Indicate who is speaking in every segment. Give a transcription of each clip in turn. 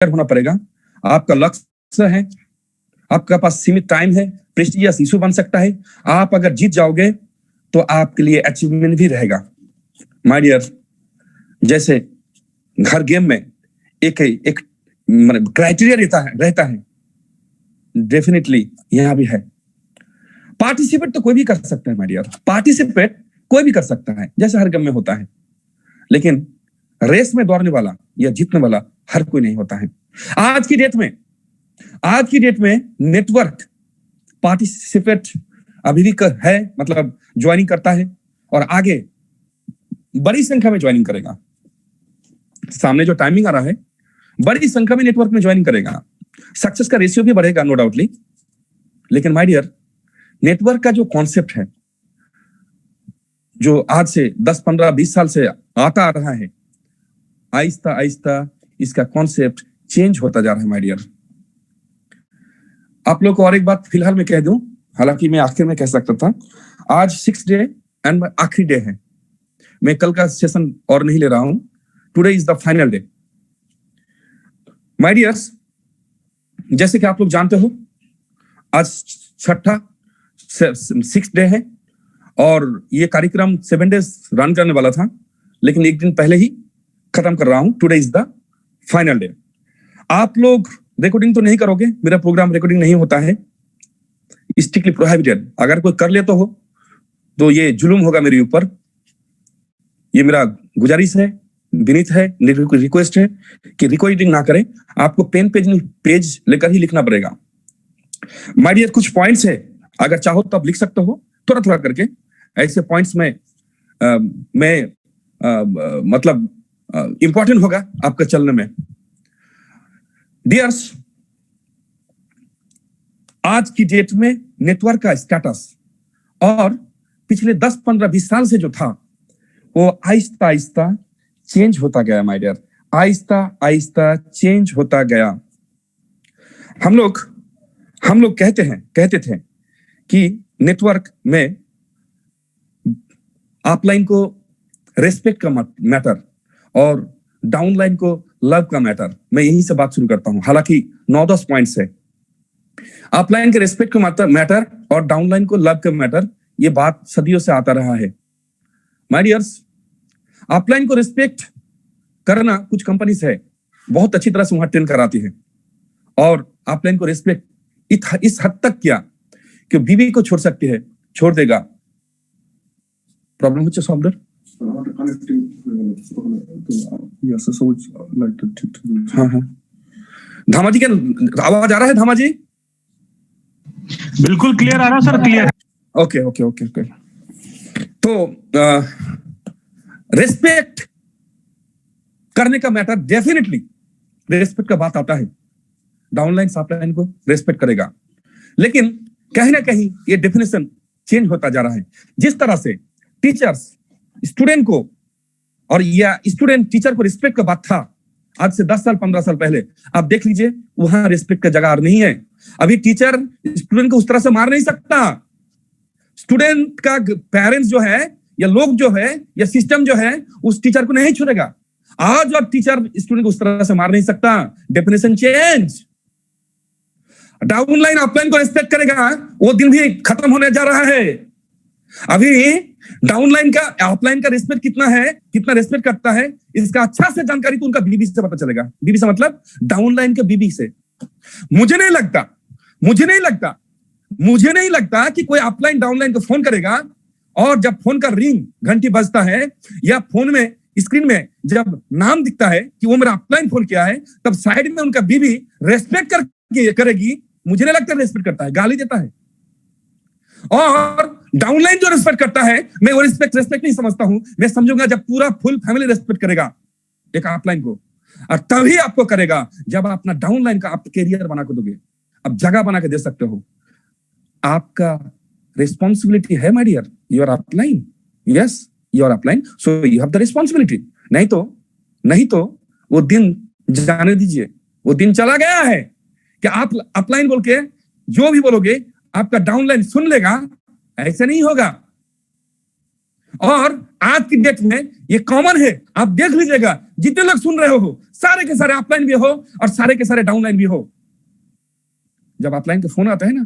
Speaker 1: होना पड़ेगा। आपका लक्ष्य है, आपके पास सीमित टाइम है, प्रेस्टिजियस इशू बन सकता है। आप अगर जीत जाओगे तो आपके लिए अचीवमेंट भी रहेगा। माय डियर, जैसे हर गेम में एक क्राइटेरिया रहता है, डेफिनेटली यहां भी है। पार्टिसिपेट तो कोई भी कर सकता है माय डियर, पार्टिसिपेट कोई भी कर सकता है, जैसे हर गेम में होता है, लेकिन रेस में दौड़ने वाला या जीतने वाला हर कोई नहीं होता है। आज की डेट में नेटवर्क पार्टिसिपेट अभी भी है, मतलब ज्वाइनिंग करता है और आगे बड़ी संख्या में ज्वाइनिंग करेगा। सामने जो टाइमिंग आ रहा है, बड़ी संख्या में नेटवर्क में ज्वाइनिंग करेगा, सक्सेस का रेशियो भी बढ़ेगा नो डाउटली। लेकिन माय डियर, नेटवर्क का जो कॉन्सेप्ट है, जो आज से 10, 15, 20 साल से आता आ रहा है, आहिस्ता आहिस्ता इसका कॉन्सेप्ट चेंज होता जा रहा है माय डियर। आप लोग को और एक बात फिलहाल में कह दूं, हालांकि मैं आखिर में कह सकता था, आज 6th डे एंड आखिरी डे है। मैं कल का सेशन और नहीं ले रहा हूं। Today is the final day my dears. जैसे कि आप लोग जानते हो, आज 6th डे है और ये कार्यक्रम 7 डेज रन करने वाला था, लेकिन एक दिन पहले ही खत्म कर रहा हूं। Today is the final day. आप लोग रिकॉर्डिंग तो नहीं करोगे, मेरा प्रोग्राम रिकॉर्डिंग नहीं होता है, स्ट्रिक्टली प्रोहिबिटेड। अगर कोई कर लेता हो तो ये जुल्म होगा मेरे ऊपर। ये मेरा गुजारिश है, विनीत है, रिक्वेस्ट है कि रिकॉर्डिंग ना करें। आपको पेज लेकर ही लिखना पड़ेगा माय डियर। कुछ पॉइंट्स है, अगर चाहो तो आप लिख सकते हो थोड़ा थोड़ा करके। ऐसे पॉइंट्स में मतलब इंपॉर्टेंट होगा आपका चलने में। डियर्स, आज की डेट में नेटवर्क का स्टेटस और पिछले 10, 15, 20 साल से जो था, वो आहिस्ता आहिस्ता चेंज होता गया my dear, Aahista Aahista change होता गया। हम लोग कहते थे कि नेटवर्क में अपलाइन को रेस्पेक्ट का मैटर और डाउनलाइन को लव का मैटर। मैं यहीं से बात शुरू करता हूं, हालांकि 9-10 पॉइंट्स है। अपलाइन के रेस्पेक्ट का मैटर और डाउनलाइन को लव का मैटर, ये बात सदियों से आता रहा है माय डियर्स। अपलाइन को रिस्पेक्ट करना कुछ कंपनीज है, बहुत अच्छी तरह से वहां ट्रेन कराती है, और अपलाइन को रिस्पेक्ट इस हद तक किया कि बीवी को छोड़ सकती है, छोड़ देगा। प्रॉब्लम হচ্ছে সলভ हाँ। धामाजी, क्या आवाज आ रहा है धामाजी?
Speaker 2: बिल्कुल क्लियर आ रहा सर, क्लियर।
Speaker 1: ओके। तो रेस्पेक्ट करने का मैटर, डेफिनेटली रेस्पेक्ट का बात आता है। डाउनलाइन अपलाइन को रेस्पेक्ट करेगा, लेकिन कहीं ना कहीं ये डेफिनेशन चेंज होता जा रहा है। जिस तरह से टीचर्स स्टूडेंट को और या स्टूडेंट टीचर को रिस्पेक्ट का बात था आज से 10 साल 15 साल पहले, आप देख लीजिए वहां रिस्पेक्ट का जगह नहीं है। अभी टीचर स्टूडेंट को उस तरह से मार नहीं सकता। स्टूडेंट का पेरेंट्स जो है या लोग जो है या सिस्टम जो है उस टीचर को नहीं छोड़ेगा। आज अब टीचर स्टूडेंट को उस तरह से मार नहीं सकता। Definition change. डाउनलाइन अपलाइन को रिस्पेक्ट करेगा, वो दिन भी खत्म होने जा रहा है। अभी डाउनलाइन का अपलाइन का रिस्पेक्ट कितना है, कितना रिस्पेक्ट करता है, इसका अच्छा से जानकारी तो उनका बीबी से पता चलेगा। बीबी से मतलब डाउनलाइन के बीबी से। मुझे नहीं लगता कि कोई अपलाइन डाउनलाइन को फोन करेगा और जब फोन का रिंग घंटी बजता है या फोन में स्क्रीन में जब नाम दिखता है कि वो मेरा अपलाइन फोन किया है, तब साइड में उनका बीबी रेस्पेक्ट करेगी। मुझे नहीं लगता रेस्पेक्ट करता है, गाली देता है। और डाउनलाइन जो रेस्पेक्ट करता है, मैं वो रेस्पेक्ट नहीं समझता हूं। मैं समझूंगा जब पूरा फुल फैमिली रेस्पेक्ट करेगा एक अपलाइन को, और तभी आपको करेगा जब अपना डाउनलाइन का आप कैरियर बना के दोगे, अब जगह बना के दे सकते हो। आपका रिस्पॉन्सिबिलिटी है my dear, your upline. Yes, your upline, so you have the responsibility. नहीं तो वो दिन जाने दीजिए, वो दिन चला गया है कि आप अपलाइन बोल के जो भी बोलोगे आपका डाउनलाइन सुन लेगा। ऐसे नहीं होगा। और आज की डेट में ये कॉमन है, आप देख लीजिएगा, जितने लोग सुन रहे हो सारे के सारे अपलाइन भी हो और सारे के सारे डाउनलाइन भी हो। जब अपलाइन का फोन आता है ना,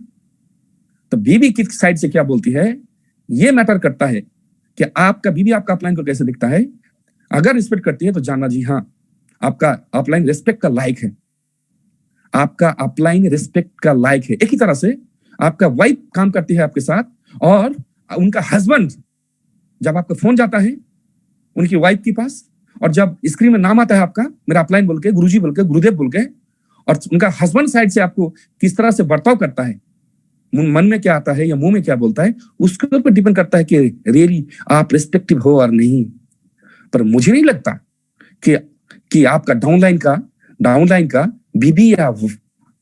Speaker 1: तो बीबी की साइड से क्या बोलती है, ये मैटर करता है कि आपका बीबी आपका अपलाइन को कैसे दिखता है। अगर रिस्पेक्ट करती है तो जानना जी हाँ, आपका अपलाइन रिस्पेक्ट का लायक है, आपका अपलाइन रिस्पेक्ट का लायक है। एक ही तरह से आपका वाइफ काम करती है आपके साथ, और उनका हस्बैंड, जब आपका फोन जाता है उनकी वाइफ के पास, और जब स्क्रीन में नाम आता है आपका, मेरा अपलाइन बोल के, गुरुजी बोल के, गुरुदेव बोल के, और उनका हस्बैंड साइड से आपको किस तरह से बर्ताव करता है, मन में क्या आता है या मुंह में क्या बोलता है, उसके ऊपर डिपेंड करता है कि रियली आप रिस्पेक्टिव हो और नहीं। पर मुझे नहीं लगता कि आपका डाउनलाइन का बीबी या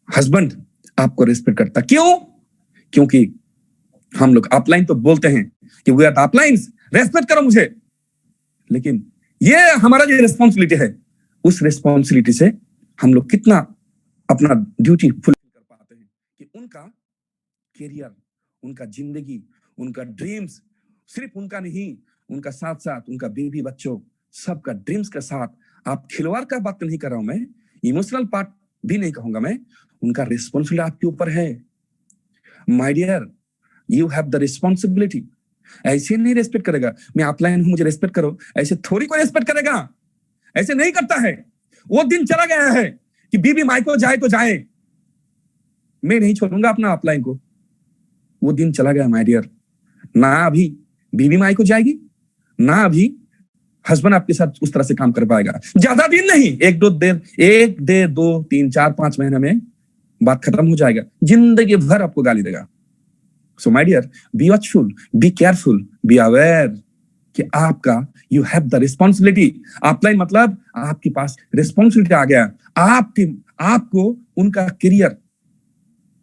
Speaker 1: हस्बैंड आपको रिस्पेक्ट करता। क्यों? क्योंकि हम लोग अपलाइन तो बोलते हैं कि वी आर अपलाइंस, रेस्पेक्ट करो मुझे, लेकिन ये हमारा जो रिस्पॉन्सिबिलिटी है, उस रिस्पॉन्सिबिलिटी से हम लोग कितना अपना ड्यूटी फुल कर पाते हैं कि उनका कैरियर, उनका जिंदगी, उनका ड्रीम्स, सिर्फ उनका नहीं, उनका साथ साथ उनका बीवी बच्चों सबका ड्रीम्स के साथ, आप खिलवाड़ का बात नहीं कर रहा हूं मैं, इमोशनल पार्ट भी नहीं कहूंगा मैं, उनका रिस्पॉन्सिबिलिटी आपके ऊपर है। My dear, you have the responsibility. ऐसे नहीं रेस्पेक्ट करेगा, मैं अपलाइन हूं मुझे रेस्पेक्ट करो, ऐसे थोड़ी कोई रेस्पेक्ट करेगा, ऐसे नहीं करता है। वो दिन चला गया है कि बीबी माई को जाए तो जाए, मैं नहीं छोड़ूंगा अपना अपलाइन को, वो दिन चला गया माय डियर। ना अभी बीबी माई को जाएगी, ना अभी हस्बैंड आपके साथ उस तरह से काम कर पाएगा। ज्यादा दिन नहीं, एक डेढ़ 2 3 4 5 महीने में बात खत्म हो जाएगा, जिंदगी भर आपको गाली देगा। So my dear, be watchful, be careful, be aware कि आपका you have the responsibility. Upline मतलब आपके पास रिस्पॉन्सिबिलिटी आ गया, आपको उनका करियर,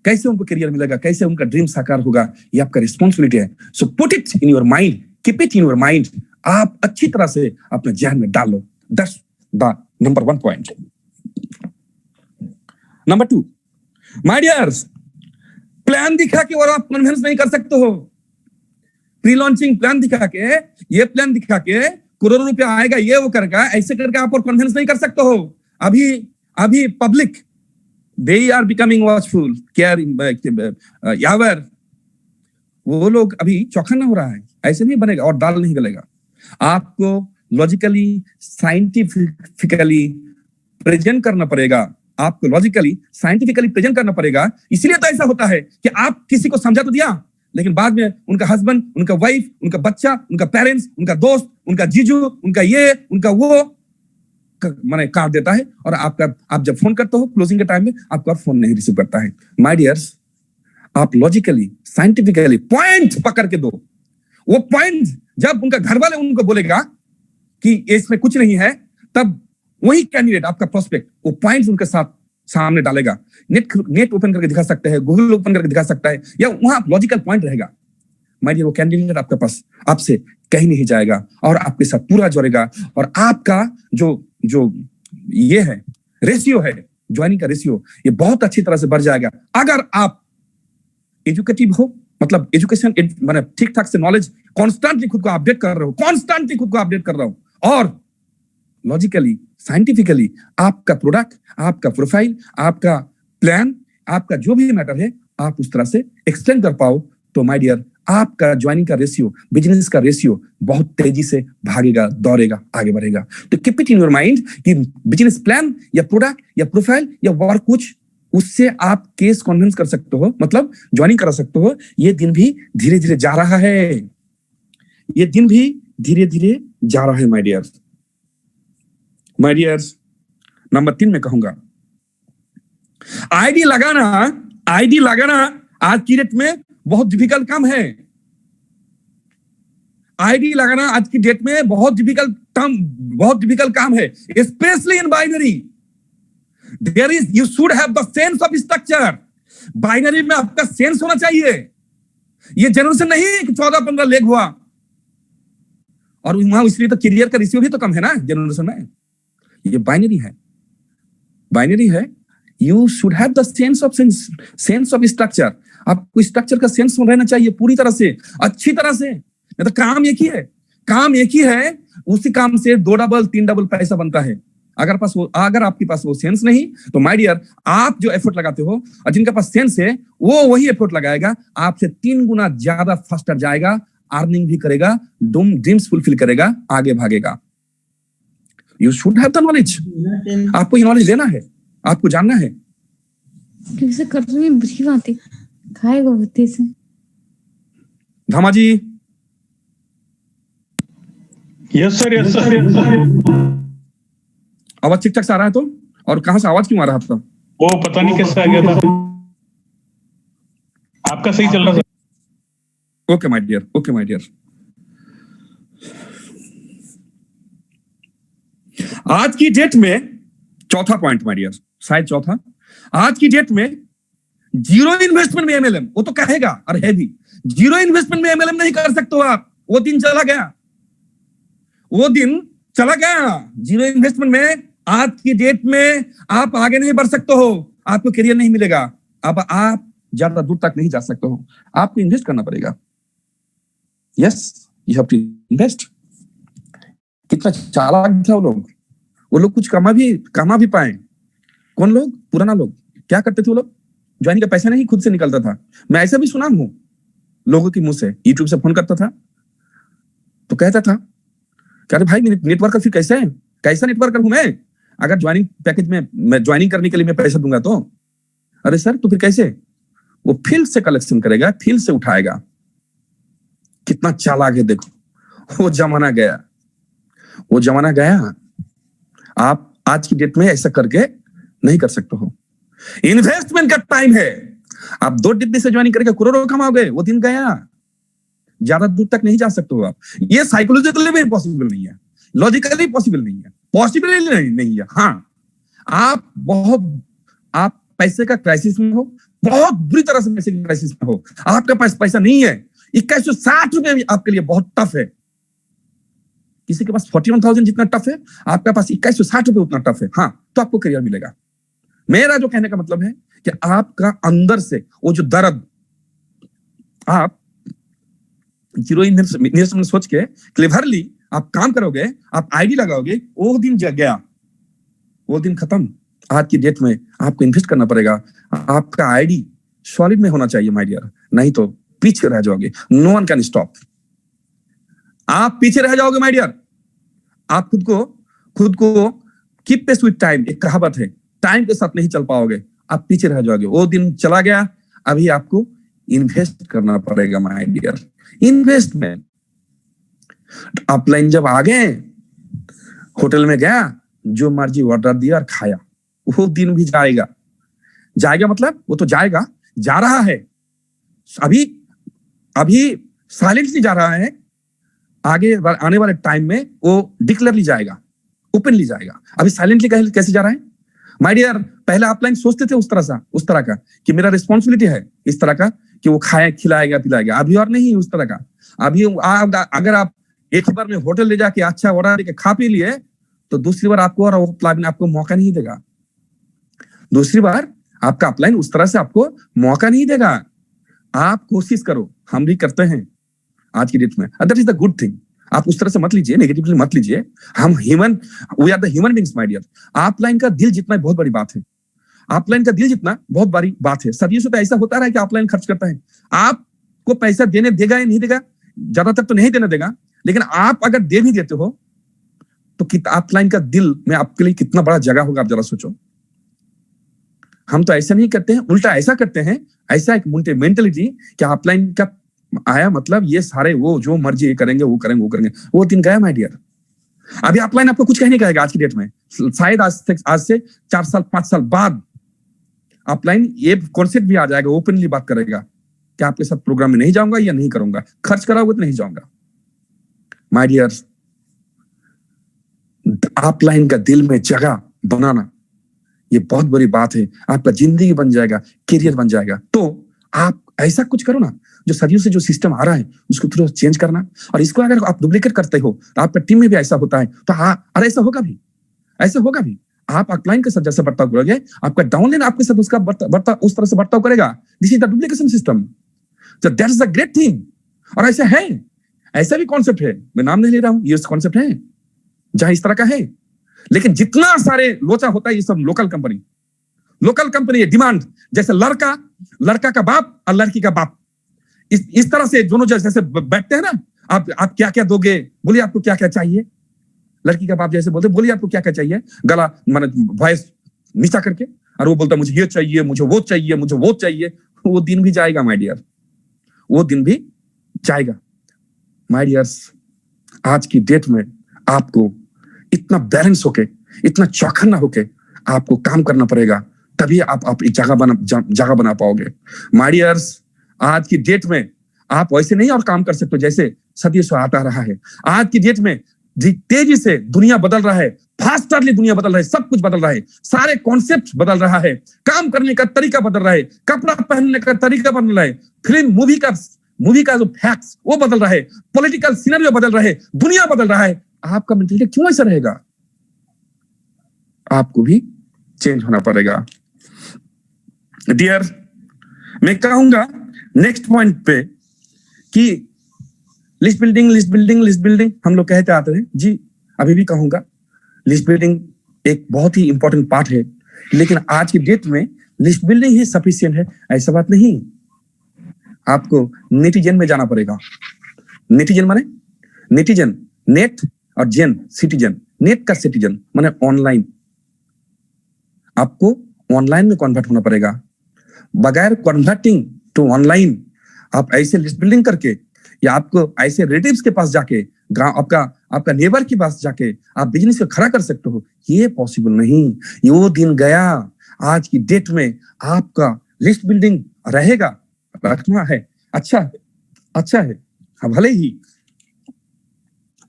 Speaker 1: कैसे उनको करियर मिलेगा, कैसे उनका ड्रीम साकार होगा, ये आपका रिस्पॉन्सिबिलिटी है। So put it in your mind, keep it in your mind, आप अच्छी तरह से अपने जहन में डालो। That's the number 1 point. Number 2, my dears, plan दिखा के और आप कन्विंस नहीं कर सकते हो। प्री लॉन्चिंग प्लान दिखा के, ये प्लान दिखा के करोड़ों रुपया आएगा, ये वो करेगा, ऐसे करके आप और कन्विंस नहीं कर सकते हो। अभी public, they are becoming watchful, care, यावर, वो लोग अभी चौकन्ना हो रहा है। ऐसे नहीं बनेगा और दाल नहीं गलेगा। आपको लॉजिकली, साइंटिफिकली प्रेजेंट करना पड़ेगा, आपको लॉजिकली, साइंटिफिकली प्रेजेंट करना पड़ेगा। इसलिए तो ऐसा होता है कि आप किसी को समझा तो दिया, लेकिन बाद में उनका हस्बैंड, उनका वाइफ, उनका बच्चा, उनका पेरेंट्स, उनका दोस्त, उनका जीजू, उनका ये, उनका वो माने काट देता है, और आप जब फोन करते हो क्लोजिंग के टाइम में, आपका फोन नहीं रिसीव करता है। माय डियर्स, आप लॉजिकली, साइंटिफिकली पॉइंट पकड़ के दो। वो पॉइंट जब उनका घर वाले उनको बोलेगा कि इसमें कुछ नहीं है, तब वही कैंडिडेट, आपका प्रोस्पेक्ट, वो पॉइंट्स उनके साथ सामने डालेगा। नेट ओपन करके दिखा सकता है, गूगल ओपन करके दिखा सकता है, या वहां लॉजिकल पॉइंट रहेगा। माय डियर, वो कैंडिडेट आपके पास आपसे कहीं नहीं जाएगा और आपके साथ पूरा जोड़ेगा, और आपका जो ये है रेशियो है, ज्वाइनिंग का रेशियो, ये बहुत अच्छी तरह से बढ़ जाएगा। अगर आप एजुकेटिव हो, मतलब एजुकेशन, मतलब ठीक ठाक से नॉलेज, कॉन्स्टेंटली खुद को अपडेट कर रहे हो, और लॉजिकली, साइंटिफिकली आपका प्रोडक्ट, आपका प्रोफाइल, आपका प्लान, आपका जो भी मैटर है, आप उस तरह से एक्सप्लेन कर पाओ, तो माय डियर, आपका ज्वाइनिंग का रेशियो, बिजनेस का रेशियो बहुत तेजी से भागेगा, दौड़ेगा, आगे बढ़ेगा। तो keep it in your mind कि बिजनेस प्लान या प्रोडक्ट या प्रोफाइल या वर्क, कुछ उससे आप केस कन्विंस कर सकते हो, मतलब ज्वाइनिंग करा सकते हो। ये दिन भी धीरे धीरे जा रहा है, ये दिन भी धीरे धीरे जा रहा है माय डियर्स। नंबर 3 में कहूंगा, आईडी लगाना आज की डेट में बहुत डिफिकल्ट काम है। आईडी लगाना आज की डेट में बहुत डिफिकल्ट काम है, specially in binary. you should have the sense of structure। Binary में आपका सेंस होना चाहिए। ये जनरेशन नहीं कि 14-15 लेग हुआ, और वहां इसलिए तो करियर का रेशियो भी तो कम है ना जनरेशन में। ये बाइनरी है। You should have the sense of structure. आपको स्ट्रक्चर का सेंस रहना चाहिए पूरी तरह से, अच्छी तरह से। नहीं तो काम एक ही है काम एक ही है, उसी काम से 2 डबल 3 डबल पैसा बनता है। अगर आपके पास वो सेंस नहीं, तो माय डियर, आप जो एफर्ट लगाते हो और जिनके पास सेंस है वो वही एफर्ट लगाएगा, आपसे 3 गुना ज्यादा फास्टर जाएगा, अर्निंग भी करेगा, ड्रीम्स फुलफिल करेगा, आगे भागेगा। You should have the knowledge. आपको ये नॉलेज लेना है, आपको जानना है।
Speaker 2: कैसे कर रही है बुरी बातें, खाएगा बुद्धि से।
Speaker 1: Dhama ji.
Speaker 3: Yes sir, yes sir, yes sir.
Speaker 1: आवाज ठीक ठाक से आ रहा है तो? और कहां से आवाज क्यों आ रहा है आपका?
Speaker 3: वो पता नहीं कैसे आ गया था। आपका सही चल रहा है।
Speaker 1: Okay my dear, okay my dear. आज की डेट में चौथा पॉइंट माय डियर, शायद चौथा, आज की डेट में जीरो इन्वेस्टमेंट में एमएलएम, वो तो कहेगा और है भी, जीरो इन्वेस्टमेंट में एमएलएम नहीं कर सकते हो आप। वो दिन चला गया, वो दिन चला गया। जीरो इन्वेस्टमेंट में आज की डेट में आप आगे नहीं बढ़ सकते हो, आपको करियर नहीं मिलेगा, अब आप ज्यादा दूर तक नहीं जा सकते हो, आपको इन्वेस्ट करना पड़ेगा। Yes, you have to invest. कितना चालाक था वो लोग कुछ कमा भी पाए। कौन लोग? पुराना लोग। क्या करते थे वो लोग? ज्वाइनिंग का पैसा नहीं खुद से निकलता था। मैं ऐसा भी सुना हूं लोगों के मुंह से, यूट्यूब से फोन करता था तो कहता था, अरे भाई नेटवर्कर फिर कैसे है, कैसा नेटवर्कर हूं मैं, अगर ज्वाइनिंग पैकेज में मैं ज्वाइनिंग करने के लिए मैं पैसा दूंगा तो? अरे सर तो फिर कैसे? वो फील्ड से कलेक्शन करेगा, फील्ड से उठाएगा। कितना चालाक है देखो। वो जमाना गया, वो जमाना गया। आप आज की डेट में ऐसा करके नहीं कर सकते हो। इन्वेस्टमेंट का टाइम है। आप 2 डिब्बे से ज्वाइनिंग करके करोड़ों कमाओगे, वो दिन गया। ज्यादा दूर तक नहीं जा सकते हो आप। ये साइकोलॉजिकली भी पॉसिबल नहीं है, लॉजिकली पॉसिबल नहीं है, पॉसिबल नहीं है। हाँ, आप पैसे का क्राइसिस में हो, बहुत बुरी तरह से पैसे की क्राइसिस में हो, आपके पास पैसा नहीं है, 2160 रुपए आपके लिए बहुत टफ है। किसी के पास 41,000 जितना टफ है, आपके पास 2160 रुपए उतना टफ है। हाँ, तो आपको करियर मिलेगा। मेरा जो कहने का मतलब है कि आपका अंदर से वो जो दर्द, आप जीरो इन्वेस्टमेंट सोच के क्लेवरली आप काम करोगे, आप आईडी लगाओगे, वो दिन जग गया, वो दिन खत्म। आज की डेट में आपको इन्वेस्ट करना पड़ेगा। आपका आईडी सॉलिड में होना चाहिए माय डियर, नहीं तो पीछे रह जाओगे। No one can stop. आप पीछे रह जाओगे माय डियर। आप खुद को कीप पेस विद टाइम, एक कहावत है, टाइम के साथ नहीं चल पाओगे, आप पीछे रह जाओगे। वो दिन चला गया, अभी आपको इन्वेस्ट करना पड़ेगा माय डियर। इन्वेस्टमेंट। अपलाइन जब आ गए, होटल में गया, जो मर्जी ऑर्डर दिया और खाया, वो दिन भी जाएगा। जाएगा मतलब वो तो जाएगा, जा रहा है, अभी साइलेंटली जा रहा है। आगे आने वाले टाइम में वो डिक्लेयरली जाएगा, ओपनली जाएगा। अभी साइलेंटली कैसे जा रहा है माय डियर? पहले अपलाइन सोचते थे उस तरह का कि मेरा रिस्पॉन्सिबिलिटी है इस तरह का कि वो खिलाएगा पिलाएगा। अभी और नहीं उस तरह का। अभी अगर आप एक बार में होटल ले जाके अच्छा ऑर्डर देके खा पी लिए, तो दूसरी बार आपको और वो प्लान आपको मौका नहीं देगा। दूसरी बार आपका अपलाइन उस तरह से आपको मौका नहीं देगा। आप कोशिश करो, हम भी करते हैं आज की डेट में, that is the good thing. आप उस तरह से मत लीजिए, नेगेटिवली मत लीजिए। We are the human beings my dear. Upline का दिल जितना बहुत बड़ी बात है, अपलाइन का दिल जितना बहुत बड़ी बात है। सदियों से तो ऐसा होता रहा है कि अपलाइन खर्च करता है। आपको पैसा देने देगा या नहीं देगा, ज्यादातर तो नहीं देने देगा, लेकिन आप अगर दे भी देते हो तो अपलाइन का दिल में आपके लिए कितना बड़ा जगह होगा, आप जरा सोचो। हम तो ऐसा नहीं करते हैं, उल्टा ऐसा करते हैं, ऐसा एक मेंटेलिटी कि अपलाइन का आया मतलब ये सारे वो जो मर्जी करेंगे वो करेंगे। वो दिन गया माय डियर। अभी अपलाइन आपको कुछ कहने कहेगा आज की डेट में। शायद आज से 4 साल 5 साल बाद अपलाइन ये कॉन्सेप्ट भी आ जाएगा, ओपनली बात करेगा कि आपके साथ प्रोग्राम में नहीं जाऊंगा या नहीं करूंगा, खर्च कराओगे तो नहीं जाऊंगा। माय डियर, अपलाइन का दिल में जगह बनाना ये बहुत बड़ी बात है। आपका जिंदगी बन जाएगा, करियर बन जाएगा। तो आप ऐसा कुछ करो ना, जो सदियों से जो सिस्टम आ रहा है उसको थोड़ा चेंज करना। और इसको अगर आप डुप्लीकेट करते हो तो आपका टीम में भी ऐसा होता है, तो और ऐसा होगा भी। आप अपलाइन के साथ जैसे बर्ताव करोगे, आपका डाउनलाइन आपके साथ उसका बर्ताव उस तरह से बर्ताव करेगा। This is the duplication system. So that is a great thing। और ऐसा है, ऐसा भी कॉन्सेप्ट है, मैं नाम नहीं ले रहा हूं, ये कॉन्सेप्ट है जहां इस तरह का है। लेकिन जितना सारे लोचा होता है ये सब लोकल कंपनी है। डिमांड जैसे लड़का का बाप और लड़की का बाप, इस तरह से दोनों जैसे बैठते हैं ना, आप क्या क्या दोगे, बोलिए आपको क्या क्या चाहिए। लड़की का बाप जैसे बोलते बोलिए आपको क्या क्या चाहिए, गला माने वॉइस नीचा करके, और वो बोलता मुझे ये चाहिए, मुझे वो चाहिए, मुझे वो चाहिए। वो दिन भी जाएगा माय डियर, वो दिन भी जाएगा माय डियर्स। आज की डेट में आपको इतना बैलेंस होके, इतना चौकन्ना होके आपको काम करना पड़ेगा, तभी आप एक जगह बना पाओगे माय डियर्स। आज की डेट में आप वैसे नहीं और काम कर सकते हो जैसे सदियों से आता रहा है। आज की डेट में तेजी से दुनिया बदल रहा है, फास्टरली दुनिया बदल रहा है, सब कुछ बदल रहा है, सारे कॉन्सेप्ट बदल रहा है, काम करने का तरीका बदल रहा है, कपड़ा पहनने का तरीका बदल रहा है, फिल्म मूवी का जो फैक्ट्स वो बदल रहा है, पॉलिटिकल सिनेरियो बदल रहा है, दुनिया बदल रहा है। आपका मेंटालिटी क्यों ऐसा रहेगा? आपको भी चेंज होना पड़ेगा डियर। मैं कहूंगा नेक्स्ट पॉइंट पे कि लिस्ट बिल्डिंग हम लोग कहते आते हैं जी, अभी भी कहूंगा लिस्ट बिल्डिंग एक बहुत ही इंपॉर्टेंट पार्ट है, लेकिन आज की डेट में लिस्ट बिल्डिंग ही सफिशिएंट है ऐसा बात नहीं। आपको नेटिजन में जाना पड़ेगा। नेटिजन माने नेटिजन, नेट और जेन सिटीजन, नेट का सिटीजन माने ऑनलाइन। आपको ऑनलाइन में कन्वर्ट होना पड़ेगा। बगैर कन्वर्टिंग टू ऑनलाइन आप ऐसे लिस्ट बिल्डिंग करके, या आपको ऐसे रिलेटिव्स के पास जाके, आपका नेबर के पास जाके आप बिजनेस को खड़ा कर सकते हो, ये पॉसिबल नहीं। ये वो दिन गया। आज की डेट में आपका लिस्ट बिल्डिंग रहेगा, रखना है, अच्छा है। हाँ, भले ही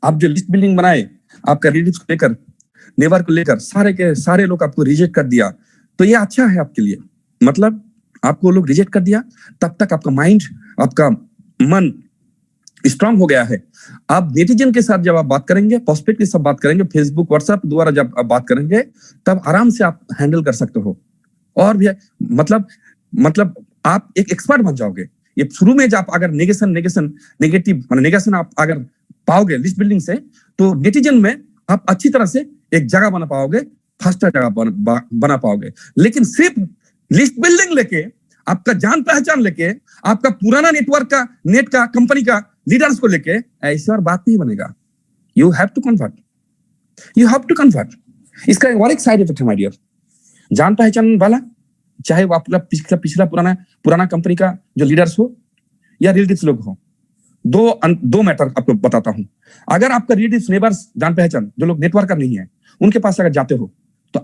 Speaker 1: आप जो लिस्ट बिल्डिंग बनाए, आपका रिलेटिव्स को लेकर, नेबर को लेकर, सारे के सारे लोग आपको रिजेक्ट कर दिया, तो ये अच्छा है आपके लिए। मतलब आपको लोग रिजेक्ट कर दिया, तब तक आपका माइंड, आपका मन स्ट्रांग हो गया है। आप नेटिजन के साथ जब आप बात करेंगे, प्रोस्पेक्ट के साथ बात करेंगे, फेसबुक व्हाट्सएप द्वारा जब आप बात करेंगे, तब आराम से आप हैंडल कर सकते हो। और भी मतलब आप एक एक्सपर्ट बन जाओगे। ये शुरू में जब अगर नेगेटिव आप अगर पाओगे लिस्ट बिल्डिंग से, तो नेटिजन में आप अच्छी तरह से एक जगह बना पाओगे, फर्स्ट जगह बना पाओगे। लेकिन सिर्फ लिस्ट बिल्डिंग लेके, आपका जान पहचान लेके, आपका पुराना नेटवर्क का, नेट का, कंपनी का लीडर्स को लेके ऐसे और बात नहीं बनेगा। You have to convert. इसका और एक साइड इफेक्ट है माय डियर। जान पहचान वाला, चाहे वो आपका पिछला पुराना कंपनी का जो लीडर्स हो या रिलेटिव्स लोग हो, दो मैटर आपको बताता हूं। अगर आपका रिलेटिव्स, नेबर्स, जान पहचान जो लोग नेटवर्कर नहीं है, उनके पास अगर जाते हो, तो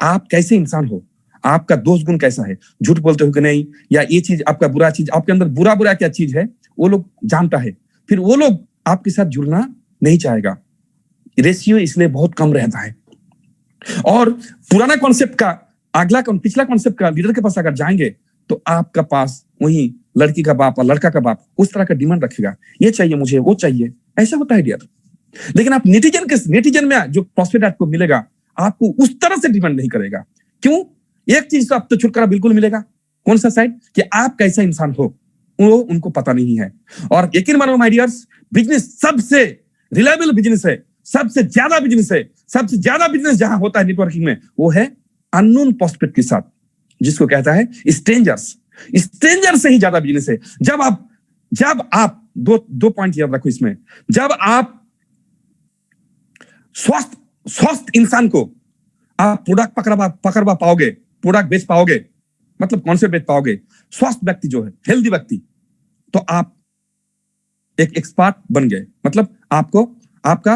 Speaker 1: आप कैसे इंसान हो, आपका दोष गुण कैसा है, झूठ बोलते हो कि नहीं, या ये चीज आपका बुरा चीज, आपके अंदर बुरा क्या चीज है, वो लोग जानता है। फिर वो लोग आपके साथ जुड़ना नहीं चाहेगा। रेशियो इसलिए बहुत कम रहता है। और पुराना कॉन्सेप्ट का, पिछला कॉन्सेप्ट का लीडर के पास अगर जाएंगे, तो आपका पास वही लड़की का बाप और लड़का का बाप उस तरह का डिमांड रखेगा, ये चाहिए मुझे, वो चाहिए, ऐसा होता है डियर। लेकिन आप नेटिजन में जो प्रॉस्पेक्ट आपको मिलेगा, आपको उस तरह से डिमांड नहीं करेगा। क्यों? एक चीज तो आपको छुटकारा बिल्कुल मिलेगा। कौन सा साइड? कि आप कैसा इंसान हो, वो उनको पता नहीं है। और यकीन मानो माय डियर्स, बिजनेस सबसे रिलायबल बिजनेस है, सबसे ज्यादा बिजनेस जहां होता है नेटवर्किंग में, वो है अननोन प्रॉस्पेक्ट के साथ, जिसको कहता है स्ट्रेंजर्स से ही ज्यादा बिजनेस है। जब आप दो पॉइंट याद रखो इसमें, जब आप स्वस्थ इंसान को आप प्रोडक्ट पकड़वा पाओगे, प्रोडक्ट बेच पाओगे, मतलब कॉन्सेप्ट बेच पाओगे, स्वस्थ व्यक्ति जो है, हेल्दी व्यक्ति, तो आप एक एक्सपर्ट बन गए। मतलब आपका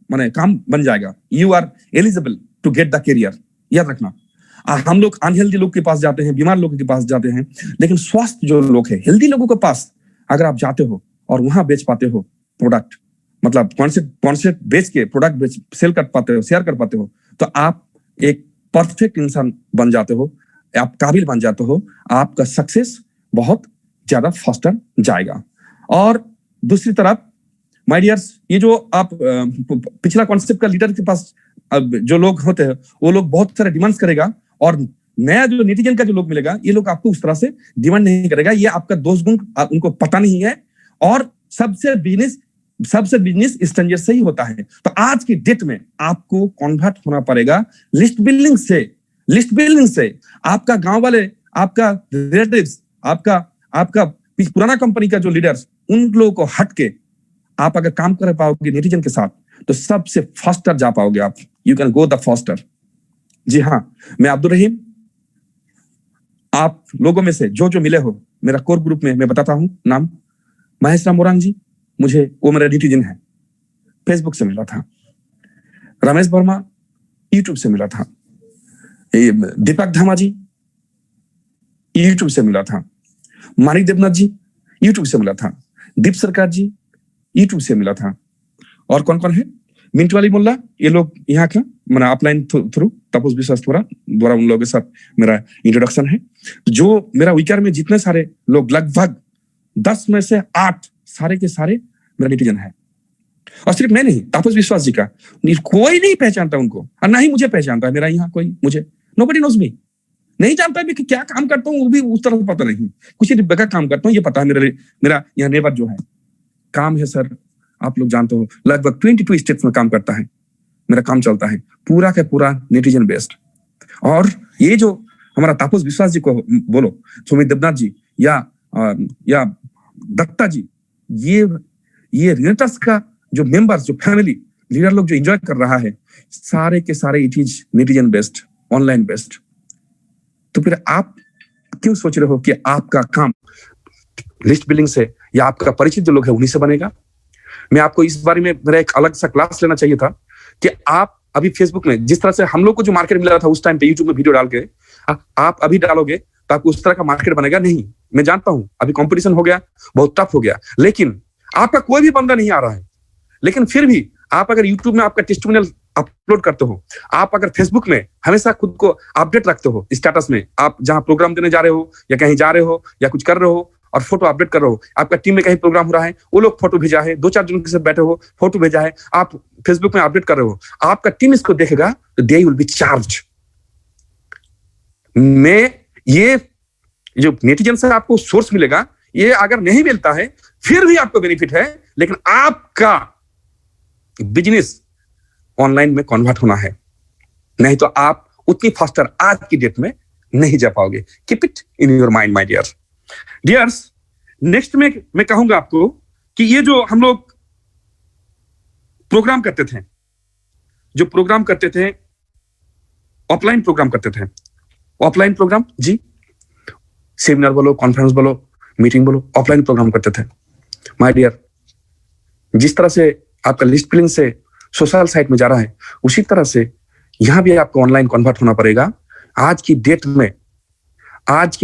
Speaker 1: माने काम बन जाएगा। You are eligible to get the career. याद रखना, हम लोग अनहेल्दी लोग के पास जाते हैं, बीमार लोगों के पास जाते हैं, लेकिन स्वस्थ जो लोग हैं, हेल्दी लोगों के पास अगर आप जाते हो और वहां बेच पाते हो प्रोडक्ट, मतलब कॉन्सेप्ट बेच के प्रोडक्ट सेल कर पाते हो, शेयर कर पाते हो, तो आप एक परफेक्ट इंसान बन जाते हो, आप काबिल बन जाते हो, आपका सक्सेस बहुत ज्यादा फास्टर जाएगा। और दूसरी तरफ माय डियर्स, ये जो आप पिछला कॉन्सेप्ट का लीडर के पास जो लोग होते हैं, वो लोग बहुत सारे डिमांड्स करेगा, और नया जो नेटिजन का जो लोग मिलेगा, ये लोग आपको उस तरह से डिमांड नहीं करेगा। ये आपका दोस्त गुण उनको पता नहीं है, और सबसे बिजनेस स्ट्रेंजर से ही होता है। तो आज की डेट में आपको कन्वर्ट होना पड़ेगा लिस्ट बिल्डिंग से। आपका गांव वाले, आपका रिलेटिव्स, आपका पुराना कंपनी का जो लीडर्स, उन लोगों को हट के आप अगर काम कर पाओगे नेटिजन के साथ, तो सबसे फास्टर जा पाओगे आप। You can go the faster. जी हाँ, मैं अब्दुल रहीम, आप लोगों में से जो मिले हो मेरा कोर ग्रुप में, मैं बताता हूं नाम, महेश राम मोरांग जी, मुझे वो मेरा नेटिजन है, फेसबुक से मिला था। रमेश वर्मा यूट्यूब से मिला था। दीपक धामा जी यूट्यूब से मिला था। मानिक देवनाथ जी यूट्यूब से मिला था। दीप सरकार जी यूट्यूब से मिला था। और कौन कौन है? मिंटू अली मुल्ला, ये लोग यहाँ का मेरा अपलाइन थ्रू तपस विश्वास द्वारा उन लोगों के साथ मेरा इंट्रोडक्शन है। जो मेरा वीकर में जितने सारे लोग, लगभग 10 में से 8 सारे के सारे मेरा नेटिजन है। और सिर्फ मैं नहीं, तापस विश्वास जी का कोई नहीं पहचानता उनको, और ना ही मुझे पहचानता है। मेरा यहाँ कोई मुझे नोबडी नोज मी, नहीं जानता मैं कि क्या काम करता हूँ, वो भी उस तरह पता नहीं। कुछ ही का काम करता हूँ ये पता है। मेरा यहाँ नेबर जो है काम है सर, आप लोग जानते हो, लगभग 22 स्टेट्स में काम करता है। मेरा काम चलता है पूरा का पूरा नेटिजन बेस्ड। और ये जो हमारा तापस विश्वास जी को बोलो, सुमित देवनाथ जी या दत्ता जी, ये रिलेटर्स का जो मेंबर्स, जो फैमिली लीडर लोग जो एंजॉय कर रहा है, सारे के सारे it is netizen based, online based. तो फिर आप क्यों सोच रहे हो कि आपका काम लिस्ट बिल्डिंग से या आपका परिचित जो लोग है उन्हीं से बनेगा? मैं आपको इस बारे में मेरा एक अलग सा क्लास लेना चाहिए था कि आप अभी फेसबुक में जिस तरह से हम लोग को जो मार्केट मिला था उस टाइम पे यूट्यूब में वीडियो डाल के आप अभी डालोगे तो आपको उस तरह का मार्केट बनेगा नहीं। मैं जानता हूं अभी कंपटीशन हो गया, बहुत टफ हो गया, लेकिन आपका कोई भी बंदा नहीं आ रहा है। लेकिन फिर भी आप अगर यूट्यूब में आपका टेस्टिमोनियल अपलोड करते हो, आप अगर फेसबुक में हमेशा खुद को अपडेट रखते हो, स्टेटस में आप जहां प्रोग्राम देने जा रहे हो या कहीं जा रहे हो या कुछ कर रहे हो और फोटो अपडेट कर रहे हो, आपका टीम में कहीं प्रोग्राम हो रहा है, वो लोग फोटो भेजा है, 2-4 जन के साथ बैठे हो, फोटो भेजा है, आप फेसबुक में अपडेट कर रहे हो, आपका टीम इसको देखेगा तो दे विल बी चार्ज। में ये जो नेटिजन से आपको सोर्स मिलेगा, ये अगर नहीं मिलता है फिर भी आपको बेनिफिट है, लेकिन आपका बिजनेस ऑनलाइन में कन्वर्ट होना है, नहीं तो आप उतनी फास्टर आज की डेट में नहीं जा पाओगे। Keep it in your mind my dears. Next में मैं कहूंगा आपको कि ये जो हम लोग प्रोग्राम करते थे, ऑफलाइन प्रोग्राम करते थे, ऑफलाइन प्रोग्राम जी, सेमिनार बोलो, कॉन्फ्रेंस बोलो, मीटिंग बोलो, ऑफलाइन प्रोग्राम करते थे। माय डियर, जिस तरह से आपका लिस्ट बिल्डिंग से सोशल साइट में जा रहा है, उसी तरह से यहां भी आपको ऑनलाइन कन्वर्ट होना पड़ेगा। आज की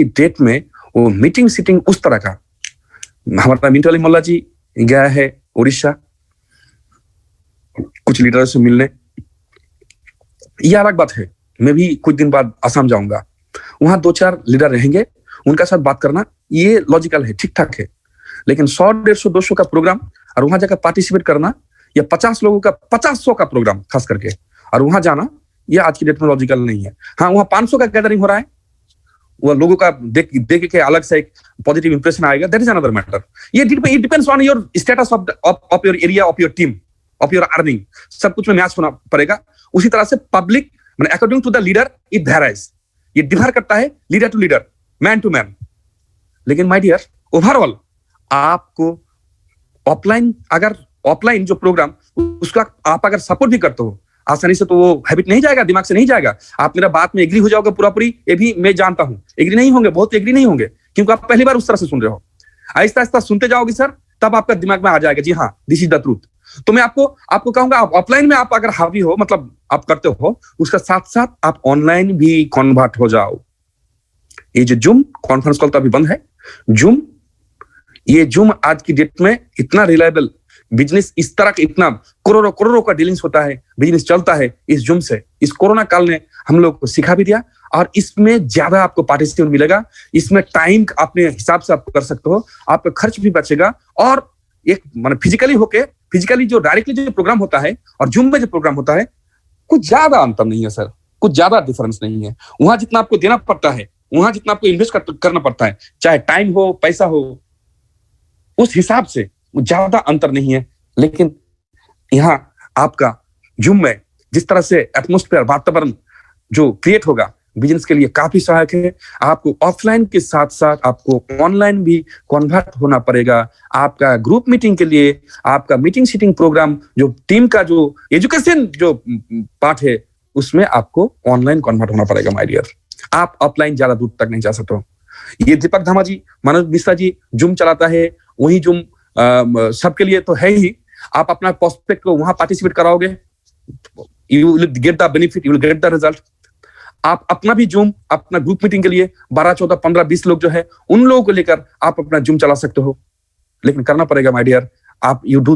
Speaker 1: डेट में वो मीटिंग सीटिंग उस तरह का, हमारा मिंटू अली मुल्ला जी गया है उड़ीसा कुछ लीडर से मिलने, यह अलग बात है। मैं भी कुछ दिन बाद असम जाऊंगा, वहां 2-4 लीडर रहेंगे, उनका साथ बात करना ये लॉजिकल है, ठीक ठाक है। लेकिन 100, 150, 200 का प्रोग्राम और वहां जाकर पार्टिसिपेट करना, या 50 लोगों का 50-100 का प्रोग्राम खास करके, और वहां जाना, ये आज की डेट में लॉजिकल नहीं है। हाँ, वहां 500 का गैदरिंग हो रहा है, वो लोगों का देख के अलग से एक पॉजिटिव इंप्रेशन आएगा, दैट इज अनदर मैटर। ये it depends on your status of your area, of your team, of your earning, सब कुछ में मैच होना पड़ेगा। उसी तरह से पब्लिक मैंने according to the leader it varies, ये डिफर करता है leader to leader, man to man. लेकिन माय डियर, ओवरऑल आपको ऑफलाइन जो प्रोग्राम, उसका आप अगर सपोर्ट भी करते हो आसानी से, तो वो हैबिट नहीं जाएगा, दिमाग से नहीं जाएगा। आप मेरा बात में एग्री हो जाओगे पूरी, ये भी मैं जानता हूं। एग्री नहीं होंगे, बहुत एग्री नहीं होंगे, क्योंकि आप पहली बार उस तरह से सुन रहे हो। आहिस्ता आहिस्ता सुनते जाओगे सर, तब आपका दिमाग में आ जाएगा, जी हाँ, दिस इज द ट्रूथ। तो मैं आपको कहूंगा, आप ऑफलाइन में आप अगर हावी हो, मतलब आप करते हो, उसका साथ साथ आप ऑनलाइन भी कन्वर्ट हो जाओ। ये जो जूम कॉन्फ्रेंस कॉल तो अभी बंद है, जूम आज की डेट में इतना रिलायबल बिजनेस, इस तरह का इतना करोड़ों का डीलिंग्स होता है, बिजनेस चलता है इस जूम से। इस कोरोना काल ने हम लोग को सिखा भी दिया, और इसमें ज्यादा आपको पार्टिसिपेंट मिलेगा। इसमें टाइम अपने हिसाब से आप कर सकते हो, आपका खर्च भी बचेगा, और एक माने फिजिकली जो डायरेक्टली जो प्रोग्राम होता है और जूम में जो प्रोग्राम होता है, कुछ ज्यादा अंतर नहीं है सर, कुछ ज्यादा डिफरेंस नहीं है। वहां जितना आपको देना पड़ता है, वहां जितना आपको इन्वेस्ट करना पड़ता है, चाहे टाइम हो, पैसा हो, उस हिसाब से ज्यादा अंतर नहीं है, लेकिन यहाँ आपका जूम में जिस तरह से एटमॉस्फेयर, वातावरण जो क्रिएट होगा बिजनेस के लिए काफी सहायक है। आपको ऑफलाइन के साथ साथ आपको ऑनलाइन भी कन्वर्ट होना पड़ेगा। आपका ग्रुप मीटिंग के लिए, आपका मीटिंग सीटिंग प्रोग्राम, जो टीम का जो एजुकेशन जो पार्ट है, उसमें आपको ऑनलाइन कन्वर्ट होना पड़ेगा माय डियर। आप ऑफलाइन ज्यादा दूर तक नहीं जा सकते हो। ये दीपक धामा जी, मनोज मिश्रा जी जूम चलाता है, वही जूम सबके लिए तो है ही। आप अपना प्रोस्पेक्ट को वहां पार्टिसिपेट कराओगे, you will get the benefit, you will get the result. आप अपना भी जूम, अपना ग्रुप मीटिंग के लिए 12, 14, 15, 20 लोग जो है, उन लोगों को लेकर आप अपना जूम चला सकते हो, लेकिन करना पड़ेगा माय डियर। आप यू डू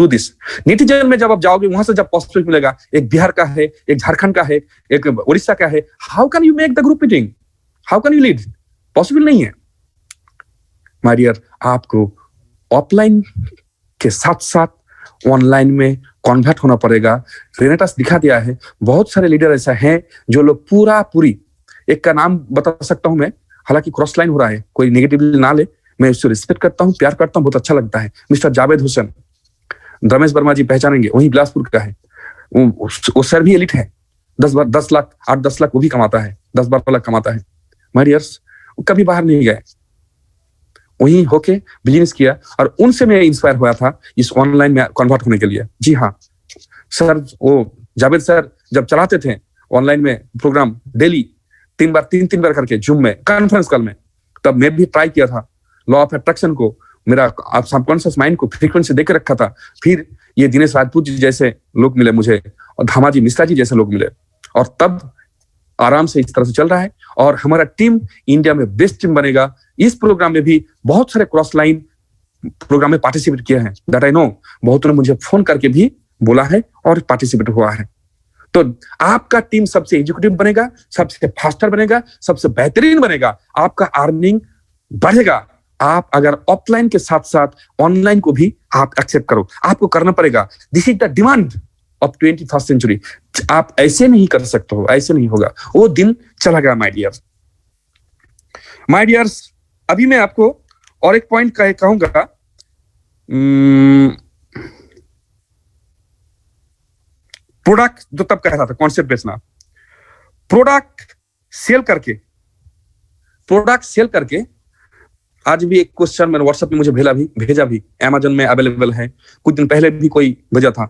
Speaker 1: दिस। नेटिजन में जब आप जाओगे, वहां से जब प्रोस्पेक्ट मिलेगा, एक बिहार का है, एक झारखंड का है, एक उड़ीसा का है, how can you make the group meeting, how can you lead? Possible नहीं है माय डियर। आपको ऑफलाइन के साथ साथ ऑनलाइन में कन्वर्ट होना पड़ेगा। रेनेटास दिखा दिया है, बहुत सारे लीडर ऐसा हैं जो लोग पूरी, एक का नाम बता सकता हूं मैं, हालांकि क्रॉस लाइन हो रहा है, कोई नेगेटिवली ना ले, मैं उससे रिस्पेक्ट करता हूं, प्यार करता हूं, बहुत अच्छा लगता है। मिस्टर जावेद हुसैन, रमेश वर्मा जी पहचानेंगे, वही बिलासपुर का है। वो सर भी एलिट है, 10 लाख 8-10 लाख वो भी कमाता है, 10-12 लाख कमाता है माय डियर्स। कभी बाहर नहीं गए, वहीं होके बिजनेस किया, और उनसे मैं इंस्पायर हुआ था इस ऑनलाइन में कन्वर्ट होने के लिए। जी हाँ सर, वो जावेद सर जब चलाते थे ऑनलाइन में प्रोग्राम डेली 3 बार करके जूम में, कॉन्फ्रेंस कॉल में, तब मैं भी ट्राई किया था लॉ ऑफ अट्रैक्शन को, मेरा सबकॉन्शियस माइंड को फ्रीक्वेंसी देकर रखा था। फिर ये दिनेश राजपूत जी जैसे लोग मिले मुझे, और धामा जी मिश्रा जी जैसे लोग मिले, और तब आराम से इस तरह से चल रहा है। और हमारा टीम इंडिया में बेस्ट टीम बनेगा। इस प्रोग्राम में भी बहुत सारे क्रॉस लाइन प्रोग्राम में पार्टिसिपेट किए हैं, दैट आई नो। बहुत ने मुझे फोन करके भी बोला है और पार्टिसिपेट हुआ है। तो आपका टीम सबसे एजुकेटिव बनेगा, सबसे फास्टर बनेगा, सबसे बेहतरीन बनेगा, आपका अर्निंग बढ़ेगा। आप अगर ऑफलाइन के साथ साथ ऑनलाइन को भी आप एक्सेप्ट करो, आपको करना पड़ेगा। This is the demand of 21st century. आप ऐसे नहीं कर सकते हो, ऐसे नहीं होगा, वो दिन चला गया माय डियर। माय डियर्स, अभी मैं आपको और एक पॉइंट कहूंगा। प्रोडक्ट जो तब कह रहा था, कॉन्सेप्ट बेचना, प्रोडक्ट सेल करके आज भी एक क्वेश्चन मैंने व्हाट्सएप में मुझे भेजा भी अमेज़न में अवेलेबल है, कुछ दिन पहले भी कोई भेजा था।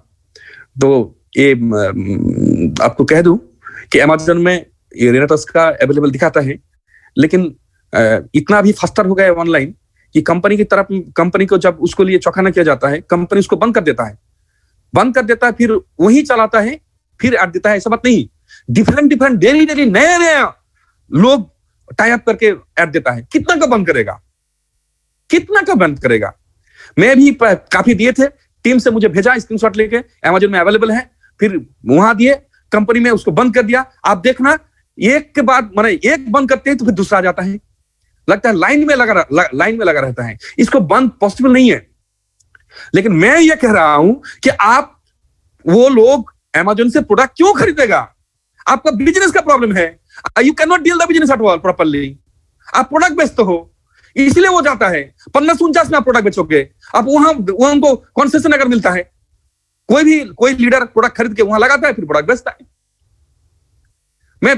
Speaker 1: तो ये आपको कह दूं कि अमेज़न में ये रेनेटास का अवेलेबल दिखाता है, लेकिन इतना भी फास्टर हो गया ऑनलाइन कि कंपनी को जब उसको लिए चौकाना किया जाता है, कंपनी उसको बंद कर देता है, फिर वही चलाता है, फिर ऐड देता है। ऐसा बात नहीं, डिफरेंट डेली नए लोग टाई अप करके ऐड देता है। कितना का बंद करेगा? मैं भी काफी दिए थे, टीम से मुझे भेजा स्क्रीनशॉट लेके, अमेज़न में अवेलेबल है, फिर वहां दिए, कंपनी में उसको बंद कर दिया। आप देखना, एक के बाद माने एक बंद करते हैं तो फिर दूसरा आ जाता है, लगता है लाइन में लगा रहता है। इसको बंद पॉसिबल नहीं है। लेकिन मैं ये कह रहा हूं कि आप, वो लोग अमेज़न से प्रोडक्ट क्यों खरीदेगा? आपका बिजनेस का प्रॉब्लम है, you can not deal the business at all properly. आप प्रोडक्ट बेचते हो, इसलिए वो जाता है। 50-49 में आप प्रोडक्ट बेचोगे, आप वहां उनको कंसेशन अगर मिलता है, कोई लीडर प्रोडक्ट खरीद के वहां लगाता है, फिर प्रोडक्ट बेचता है। मैं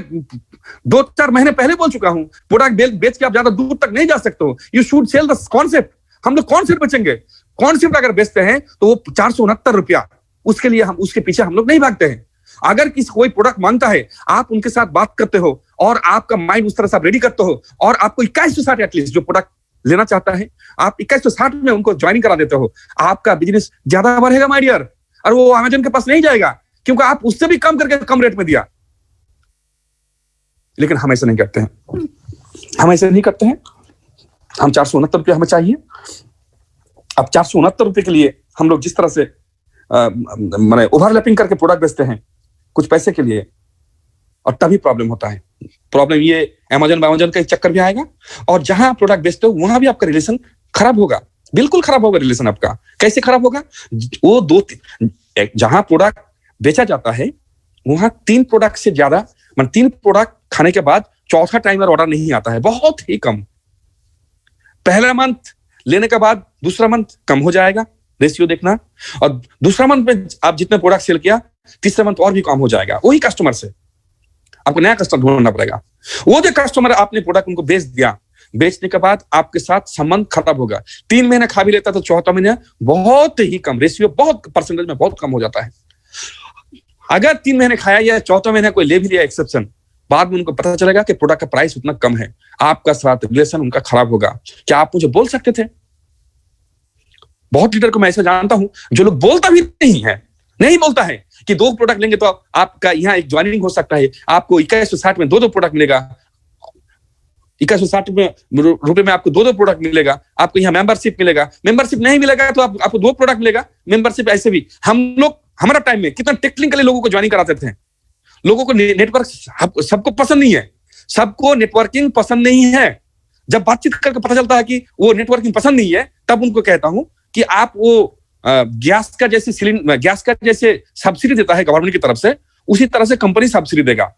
Speaker 1: 2-4 महीने पहले बोल चुका हूं, प्रोडक्ट बेच के आप ज्यादा दूर तक नहीं जा सकते हो। You should sell the concept. हम लोग कॉन्सेप्ट बेचेंगे। कॉन्सेप्ट अगर बेचते हैं तो वो 469 रुपया, उसके पीछे हम लोग नहीं भागते हैं। अगर कोई प्रोडक्ट मांगता है, आप उनके साथ बात करते हो और आपका माइंड उस तरह से आप रेडी करते हो, और आपको 2160 एटलीस्ट जो प्रोडक्ट लेना चाहता है, आप 2160 में उनको ज्वाइन करा देते हो, आपका बिजनेस ज्यादा बढ़ेगा माय डियर। और वो अमेज़न के पास नहीं जाएगा, क्योंकि आप उससे भी कम करके कम रेट में दिया। लेकिन हम ऐसा नहीं करते हैं, हम 469 रुपये हमें चाहिए। अब 469 रुपये के लिए हम लोग जिस तरह से माने ओवरलैपिंग करके प्रोडक्ट बेचते हैं कुछ पैसे के लिए, और तभी प्रॉब्लम होता है। प्रॉब्लम ये अमेज़न का चक्कर भी आएगा, और जहां प्रोडक्ट बेचते हो वहां भी आपका रिलेशन खराब होगा, बिल्कुल खराब होगा रिलेशन आपका। कैसे खराब होगा? वो जहां प्रोडक्ट बेचा जाता है वहां 3 प्रोडक्ट से ज्यादा, 3 प्रोडक्ट खाने के बाद चौथा टाइमर ऑर्डर नहीं आता है, बहुत ही कम। पहला मंथ लेने के बाद दूसरा मंथ कम हो जाएगा, रेशियो देखना, और दूसरा मंथ में आप जितने प्रोडक्ट सेल किया, तीसरे मंथ और भी कम हो जाएगा। वही कस्टमर से आपको नया कस्टमर ढूंढना पड़ेगा। वो जो कस्टमर आपने प्रोडक्ट उनको बेच दिया, बेचने के बाद आपके साथ संबंध खराब होगा। 3 महीने खा भी लेता तो चौथा महीने बहुत ही कम, रेशियो बहुत परसेंटेज में बहुत कम हो जाता है। अगर 3 महीने खाया या चौथा महीने कोई ले भी लिया एक्सेप्शन, बाद में उनको पता चलेगा कि प्रोडक्ट का प्राइस उतना कम है, आपका साथ रिलेशन उनका खराब होगा। क्या आप मुझे बोल सकते थे? बहुत लीडर को मैं ऐसा जानता हूं जो लोग बोलता भी नहीं बोलता है कि 2 प्रोडक्ट लेंगे तो आपका यहाँ एक ज्वाइनिंग हो सकता है, आपको 2160 में 2 प्रोडक्ट मिलेगा, 2160 रुपए में आपको 2 प्रोडक्ट मिलेगा, आपको यहाँ मेंबरशिप मिलेगा। मेंबरशिप नहीं मिलेगा तो आपको 2 प्रोडक्ट मिलेगा। मेंबरशिप ऐसे भी हमारा टाइम में कितना टेक्निकली लोगों को ज्वाइनिंग कराते थे। लोगों को नेटवर्क सबको पसंद नहीं है, सबको नेटवर्किंग पसंद नहीं है। जब बातचीत करके पता चलता है कि वो नेटवर्किंग पसंद नहीं है, तब उनको कहता हूं कि आप वो गैस का जैसे सब्सिडी देता है गवर्नमेंट की तरफ से, उसी तरह से कंपनी सब्सिडी देगा।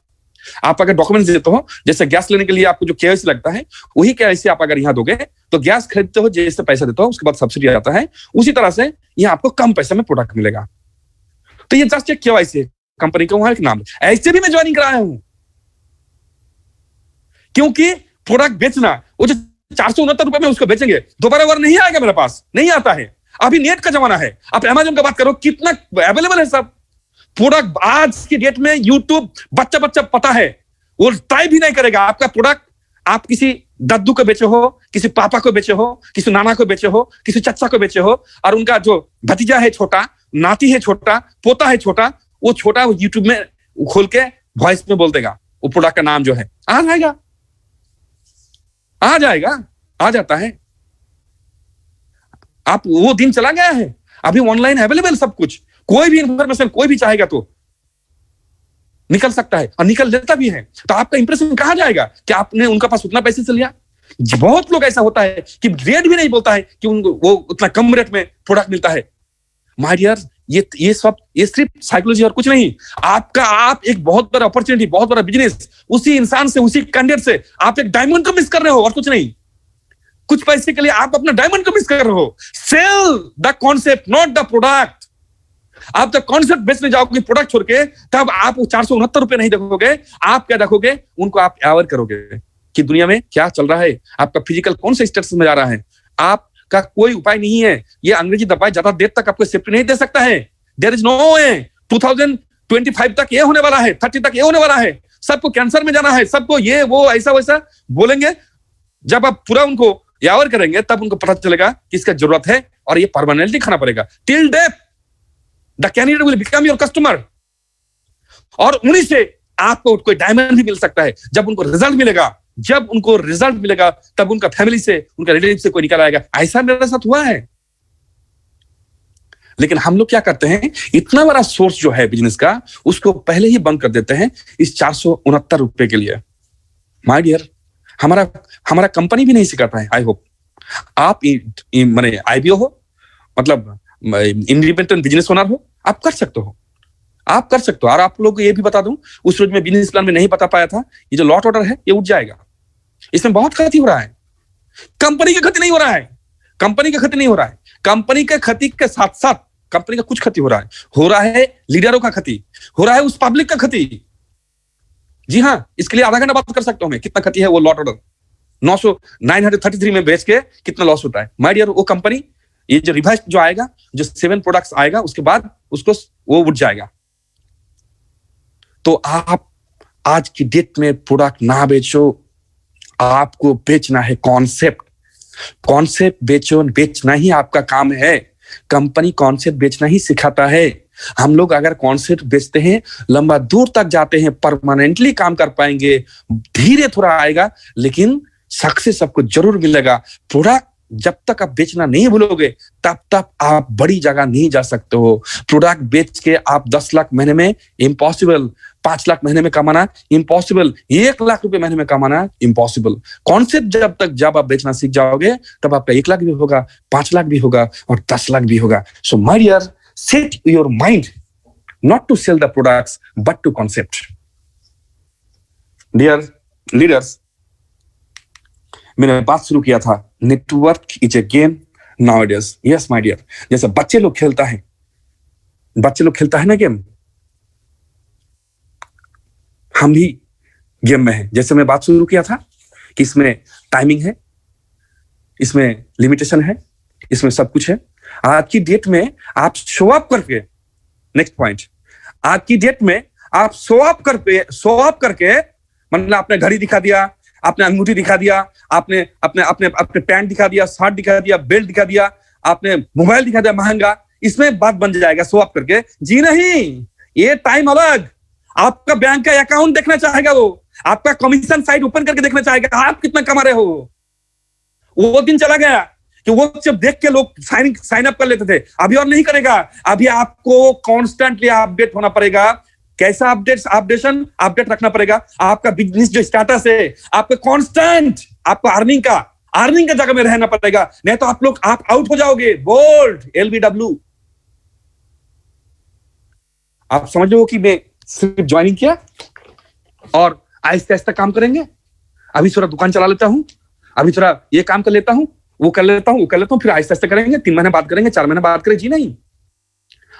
Speaker 1: आप अगर डॉक्यूमेंट्स देते हो, जैसे गैस लेने के लिए आपको जो केवाईसी लगता है, वही केवाईसी आप अगर यहाँ दोगे तो गैस खरीदते हो, जैसे पैसा देते हो उसके बाद सब्सिडी आता है, उसी तरह से यहाँ आपको कम पैसे में प्रोडक्ट मिलेगा। तो ये जस्ट एक केवाईसी है, कंपनी का वहां एक नाम। ऐसे भी मैं ज्वाइनिंग कराया हूं, क्योंकि प्रोडक्ट बेचना, वो जो 469 रुपए में उसको बेचेंगे, दोबारा बार नहीं आएगा मेरे पास, नहीं आता है। अभी नेट का जमाना है, आप अमेज़न का बात करो, कितना अवेलेबल है सब प्रोडक्ट। आज की डेट में यूट्यूब बच्चा पता है, वो ट्राई भी नहीं करेगा आपका प्रोडक्ट। आप किसी दद्दू को बेचे हो, किसी पापा को बेचे हो, किसी नाना को बेचे हो, किसी चचा को बेचे हो, और उनका जो भतीजा है छोटा, नाती है छोटा, पोता है छोटा, वो छोटा यूट्यूब में खोल के वॉइस में बोल देगा वो प्रोडक्ट का नाम जो है, आ जाएगा, आ जाता है। आप वो दिन चला गया है, अभी ऑनलाइन अवेलेबल सब कुछ, कोई भी इंफॉर्मेशन कोई भी चाहेगा तो निकल सकता है, और निकल लेता भी है। तो आपका इंप्रेशन कहां जाएगा कि आपने उनका पास उतना पैसे से लिया? बहुत लोग ऐसा होता है कि रेट भी नहीं बोलता है कि उनको वो उतना कम रेट में प्रोडक्ट मिलता है। माय डियर, ये सिर्फ साइकोलॉजी और कुछ नहीं। आप एक बहुत बड़ा अपॉर्चुनिटी, बहुत बड़ा बिजनेस, उसी इंसान से, उसी कैंडिडेट से आप एक डायमंड को मिस कर रहे हो, और कुछ नहीं। कुछ पैसे के लिए आप अपना डायमंड को मिस कर रहे हो। Sell the concept, not the product. आप जब कॉन्सेप्ट बेचने जाओगे प्रोडक्ट छोड़ के, तब आप 469 रुपए नहीं देखोगे, आप क्या देखोगे? उनको आप अवेयर करोगे कि दुनिया में क्या चल रहा है, आपका फिजिकल कौन से स्टेटस में जा रहा है। आपका कोई उपाय नहीं है, ये अंग्रेजी दवाई ज्यादा देर तक आपको सेफ्टी नहीं दे सकता है। देयर इज नो वे। 2025 तक ये होने वाला है, 30 तक ये होने वाला है, सबको कैंसर में जाना है, सबको ये वो ऐसा वैसा बोलेंगे। जब आप पूरा उनको अवेयर करेंगे, तब उनको पता चलेगा कि इसका जरूरत है, और ये परमानेंटली खाना पड़ेगा। Till death the candidate will become your customer, और उन्हीं से आपको कोई डायमंड भी मिल सकता है। जब उनको रिजल्ट मिलेगा, तब उनका फैमिली से, उनका रिलेटिव से कोई निकल आएगा। ऐसा मेरे साथ हुआ है। लेकिन हम लोग क्या करते हैं, इतना बड़ा सोर्स जो है बिजनेस का, उसको पहले ही बंद कर देते हैं इस 469 रुपए के लिए। माय डियर, हमारा कंपनी भी नहीं सिखाता है। आई होप आप माने आईबीओ हो, मतलब इंडिपेंडेंट बिजनेस ओनर हो, आप कर सकते हो। और आप लोग को ये भी बता दूं, उस रोज में बिजनेस प्लान में नहीं बता पाया था, ये जो लॉट ऑर्डर है ये उठ जाएगा। इसमें बहुत क्षति हो रहा है। कंपनी की क्षति नहीं हो रहा है, कंपनी के क्षति के साथ साथ कंपनी का कुछ क्षति हो रहा है लीडरों का क्षति हो रहा है, उस पब्लिक का क्षति। जी हाँ, इसके लिए आधा घंटा बात कर सकता हूं मैं, कितना क्षति है वो लॉट ऑर्डर 933 में बेच के कितना लॉस होता है। माय डियर, वो कंपनी, ये जो रिवाइज जो आएगा, जो 7 प्रोडक्ट्स आएगा, उसके बाद उसको वो उठ जाएगा। तो आप आज की डेट में प्रोडक्ट ना बेचो, आपको बेचना है कॉन्सेप्ट बेचो, बेचना ही आपका काम है। कंपनी कॉन्सेप्ट बेचना ही सिखाता है। हम लोग अगर कॉन्सेप्ट बेचते हैं, लंबा दूर तक जाते हैं, परमानेंटली काम कर पाएंगे। धीरे थोड़ा आएगा, लेकिन सक्सेस आपको जरूर मिलेगा। प्रोडक्ट जब तक आप बेचना नहीं भूलोगे, तब तक आप बड़ी जगह नहीं जा सकते हो। प्रोडक्ट बेच के आप 10 लाख महीने में इम्पॉसिबल, 5 लाख महीने में कमाना इम्पॉसिबल, 1 लाख रुपए महीने में कमाना इम्पॉसिबल। कॉन्सेप्ट जब आप बेचना सीख जाओगे, तब आपका 1 लाख भी होगा, 5 लाख भी होगा, और 10 लाख भी होगा। So my dear, set your mind not to sell the products but to concept. Dear leaders, मैंने बात शुरू किया था, network is a game nowadays, yes my dear, जैसे बच्चे लोग खेलता है ना गेम, हम भी गेम में है। जैसे मैं बात शुरू किया था कि इसमें टाइमिंग है, इसमें लिमिटेशन है, इसमें सब कुछ है। आज की डेट में आप शो अप करके, नेक्स्ट पॉइंट, आज की डेट में आप शो अप करके मतलब आपने घड़ी दिखा दिया, आपने अंगूठी दिखा दिया, आपने अपने अपने अपने पैंट दिखा दिया, शर्ट दिखा दिया, बेल्ट दिखा दिया, आपने मोबाइल दिखा दिया महंगा, इसमें बात बन जाएगा शो अप करके। जी नहीं, ये टाइम अलग। आपका बैंक का अकाउंट देखना चाहेगा, वो आपका कमीशन साइट ओपन करके देखना चाहेगा आप कितना कमा रहे हो। वो दिन चला गया कि वो जब देख के लोग साइन अप कर लेते थे, अभी और नहीं करेगा। अभी आपको कॉन्स्टेंटली अपडेट होना पड़ेगा। कैसा अपडेट रखना पड़ेगा। आपका बिजनेस जो स्टाटस है, आपका कांस्टेंट, आपको अर्निंग का जगह में रहना पड़ेगा, नहीं तो आप आउट हो जाओगे। Bowled LBW। आप समझ लो कि मैं सिर्फ ज्वाइनिंग किया और आहिस्ता आहिस्ता काम करेंगे। अभी थोड़ा दुकान चला लेता हूं, अभी थोड़ा ये काम कर लेता हूं, वो कर लेता हूं, फिर आहिस्ता आहिस्ता करेंगे। 3 महीने बाद करेंगे, 4 महीने बाद करेंगे। जी नहीं,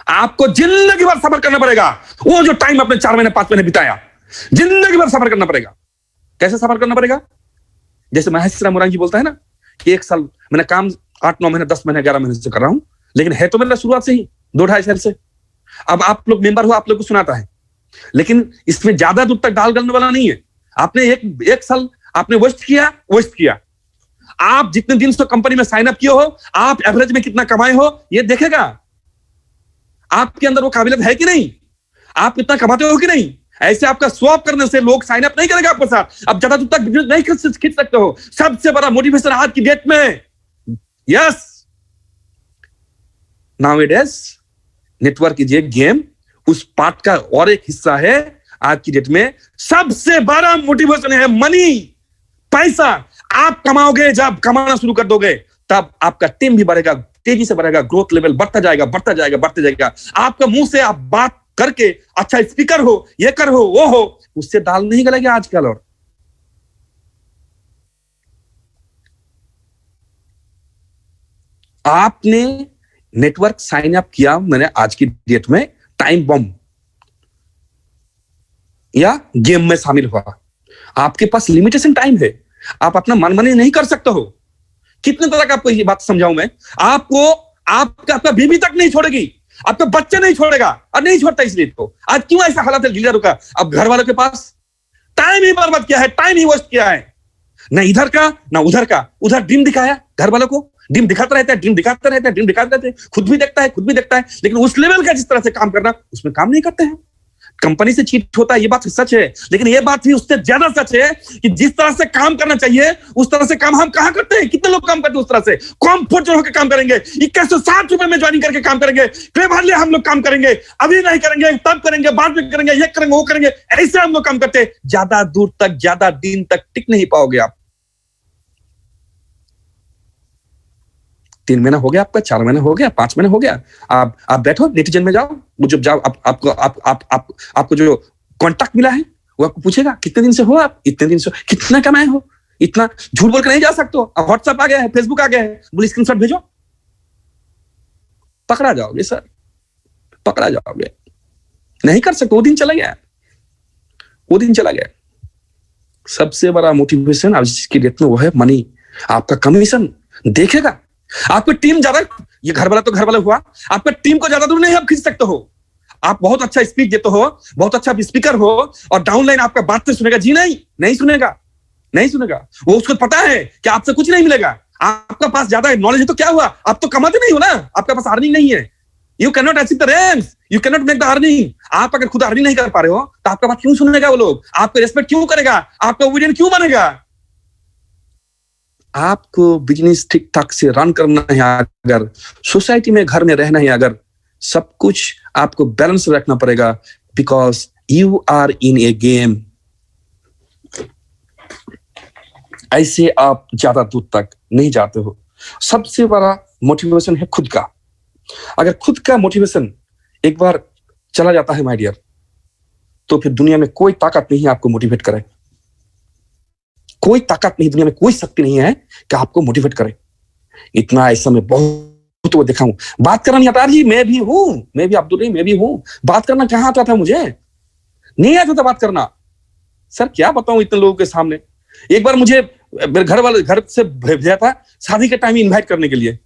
Speaker 1: आपको जिंदगी भर सफर करना पड़ेगा। वो जो टाइम आपने 4 महीने 5 महीने बिताया, जिंदगी भर सफर करना पड़ेगा। कैसे सफर करना पड़ेगा? जैसे महेश राम जी बोलता है ना कि 1 साल मैंने काम 8-9 महीने 10 महीने 11 महीने से कर रहा हूं, लेकिन है तो मेरा शुरुआत से ही 2-2.5 साल से। अब आप लोग मेंबर हो, आप लोग को सुनाता है, लेकिन इसमें ज्यादा दूर तक डाल करने वाला नहीं है। आपने एक साल आपने वेस्ट किया। आप जितने दिन से कंपनी में साइन अप किए हो, आप एवरेज में कितना कमाए हो, ये देखेगा। आपके अंदर वो काबिलियत है कि नहीं, आप कितना कमाते हो कि नहीं। ऐसे आपका स्वैप करने से लोग साइन अप नहीं करेंगे आपके साथ। अब ज्यादा दूर तक बिजनेस नहीं खींच सकते हो। सबसे बड़ा मोटिवेशन आज की डेट में, yes, nowadays network is a game, उस पार्ट का और एक हिस्सा है। आज की डेट में सबसे बड़ा मोटिवेशन है मनी, पैसा। आप कमाओगे, जब कमाना शुरू कर दोगे तब आपका टीम भी बढ़ेगा, तेजी से बढ़ेगा, ग्रोथ लेवल बढ़ता जाएगा। आपका मुंह से आप बात करके अच्छा स्पीकर हो, ये कर हो, वो हो, उससे दाल नहीं गलेगी आजकल। और आपने नेटवर्क साइन अप किया, मैंने आज की डेट में टाइम बम या गेम में शामिल हुआ। आपके पास लिमिटेशन टाइम है, आप अपना मनमानी नहीं कर सकते हो। कितने तक आपको ये बात समझाऊं मैं? आपका बीवी तक नहीं छोड़ेगी, आपका बच्चे नहीं छोड़ेगा, और नहीं छोड़ता इसलिए तो आज क्यों ऐसा हालत है लीडरों का। अब घर वालों के पास टाइम ही बर्बाद किया है, टाइम ही वेस्ट किया है, ना इधर का ना उधर का। उधर ड्रीम दिखाया घर वालों को, ड्रीम दिखाता रहता है, खुद भी देखता है, लेकिन उस लेवल का जिस तरह से काम करना, उसमें काम नहीं करते हैं। कंपनी से चीट होता है, ये बात सच है, लेकिन ये बात भी उससे ज्यादा सच है कि जिस तरह से काम करना चाहिए उस तरह से काम हम कहां करते हैं। कितने लोग काम करते हैं उस तरह से? कंफर्ट होकर काम करेंगे, 2160 रुपए में ज्वाइनिंग करके काम करेंगे, क्लेवरली हम लोग काम करेंगे, अभी नहीं करेंगे, तब करेंगे, बाद में करेंगे, ये करेंगे, वो करेंगे, ऐसे हम लोग काम करते हैं। ज्यादा दूर तक, ज्यादा दिन तक टिक नहीं पाओगे आप। 3 महीना हो गया आपका, 4 महीने हो गया, 5 महीने हो गया, आप बैठो, नेटिजन में जाओ, वो जब जाओ आपको जो कॉन्टैक्ट मिला है वो आपको पूछेगा कितने दिन से हो आप, इतने दिन से, कितना कमाए हो। इतना झूठ बोल कर नहीं जा सकते हो। अब व्हाट्सएप आ गया है, फेसबुक आ गया है, बोले स्क्रीनशॉट भेजो, पकड़ा जाओगे सर, पकड़ा जाओगे। नहीं कर सकते, वो दिन चला गया। सबसे बड़ा मोटिवेशन आज की डेट में वो है मनी। आपका कमीशन देखेगा, आपकी टीम ज्यादा, ये घर वाला तो घर वाला हुआ, आपका टीम को ज्यादा दूर नहीं आप खींच सकते हो। आप बहुत अच्छा स्पीच देते हो, बहुत अच्छा स्पीकर हो, और डाउनलाइन आपका बात नहीं सुनेगा। जी नहीं सुनेगा। वो उसको पता है कि आपसे कुछ नहीं मिलेगा। आपका पास ज्यादा नॉलेज है तो क्या हुआ, आप तो कमाते नहीं हो ना, आपका पास अर्निंग नहीं है। You can not achieve the ranks, you can not make the earning. आप अगर खुद अर्निंग नहीं कर पा रहे हो तो आपका बात क्यों सुनेगा वो लोग, आपको रेस्पेक्ट क्यों करेगा, आपका ओबिडिएंट क्यों बनेगा। आपको बिजनेस ठीक ठाक से रन करना है, अगर सोसाइटी में, घर में रहना है, अगर सब कुछ आपको बैलेंस रखना पड़ेगा, because you are in a game. ऐसे आप ज्यादा दूर तक नहीं जाते हो। सबसे बड़ा मोटिवेशन है खुद का। अगर खुद का मोटिवेशन एक बार चला जाता है माय डियर, तो फिर दुनिया में कोई ताकत नहीं है आपको मोटिवेट करे। कोई ताकत नहीं, दुनिया में कोई शक्ति नहीं है कि आपको मोटिवेट करे। इतना ऐसा मैं बहुत वो देखा हूं। बात करना नहीं आता जी, मैं भी अब्दुल रहीम, मैं भी हूं। बात करना कहाँ आता था, मुझे नहीं आता था बात करना। सर क्या बताऊं इतने लोगों के सामने। एक बार मुझे मेरे घर से भेजा था शादी के टाइम इनवाइट करने के लिए।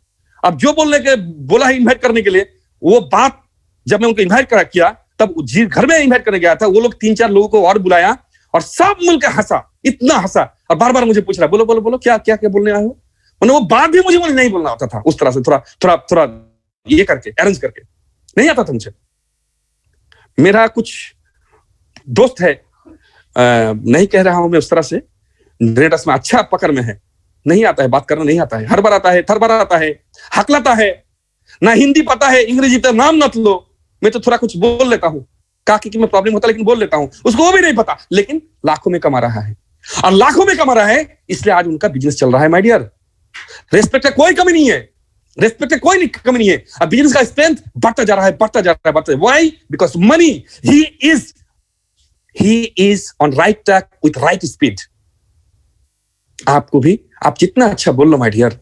Speaker 1: अब जो बोला है इनवाइट करने के लिए, वो बात जब मैं उनको इनवाइट किया, तब घर में इनवाइट करने गया था, वो लोग 3-4 लोगों को और बुलाया और सब मिलकर हंसा, इतना हंसा, और बार बार मुझे पूछ रहा, बोलो बोलो बोलो, क्या क्या क्या बोलने आए हो। मतलब वो बात भी मुझे नहीं बोलना आता था उस तरह से, थोड़ा ये करके, अरेंज करके नहीं आता था मुझे। मेरा कुछ दोस्त है, नहीं कह रहा हूं मैं उस तरह से, रेडस में अच्छा पकड़ में है, नहीं आता है बात करना, नहीं आता है, हर बार आता है, थर बार आता है, हकलाता है, ना हिंदी पता है, अंग्रेजी तो नाम मत लो। मैं तो थोड़ा कुछ बोल लेता हूं, काकी में प्रॉब्लम होता है लेकिन बोल लेता हूं, उसको वो भी नहीं पता, लेकिन लाखों में कमा रहा है, और लाखों में कमा रहा है, इसलिए आज उनका बिजनेस चल रहा है। माय डियर, रेस्पेक्ट का कोई कमी नहीं है, रेस्पेक्ट का कोई कमी नहीं है। अब बिजनेस का स्ट्रेंथ बढ़ता जा रहा है, बढ़ता जा रहा है। Why? Because money, he is on right track with right speed. आपको भी, आप जितना अच्छा बोल लो माय डियर,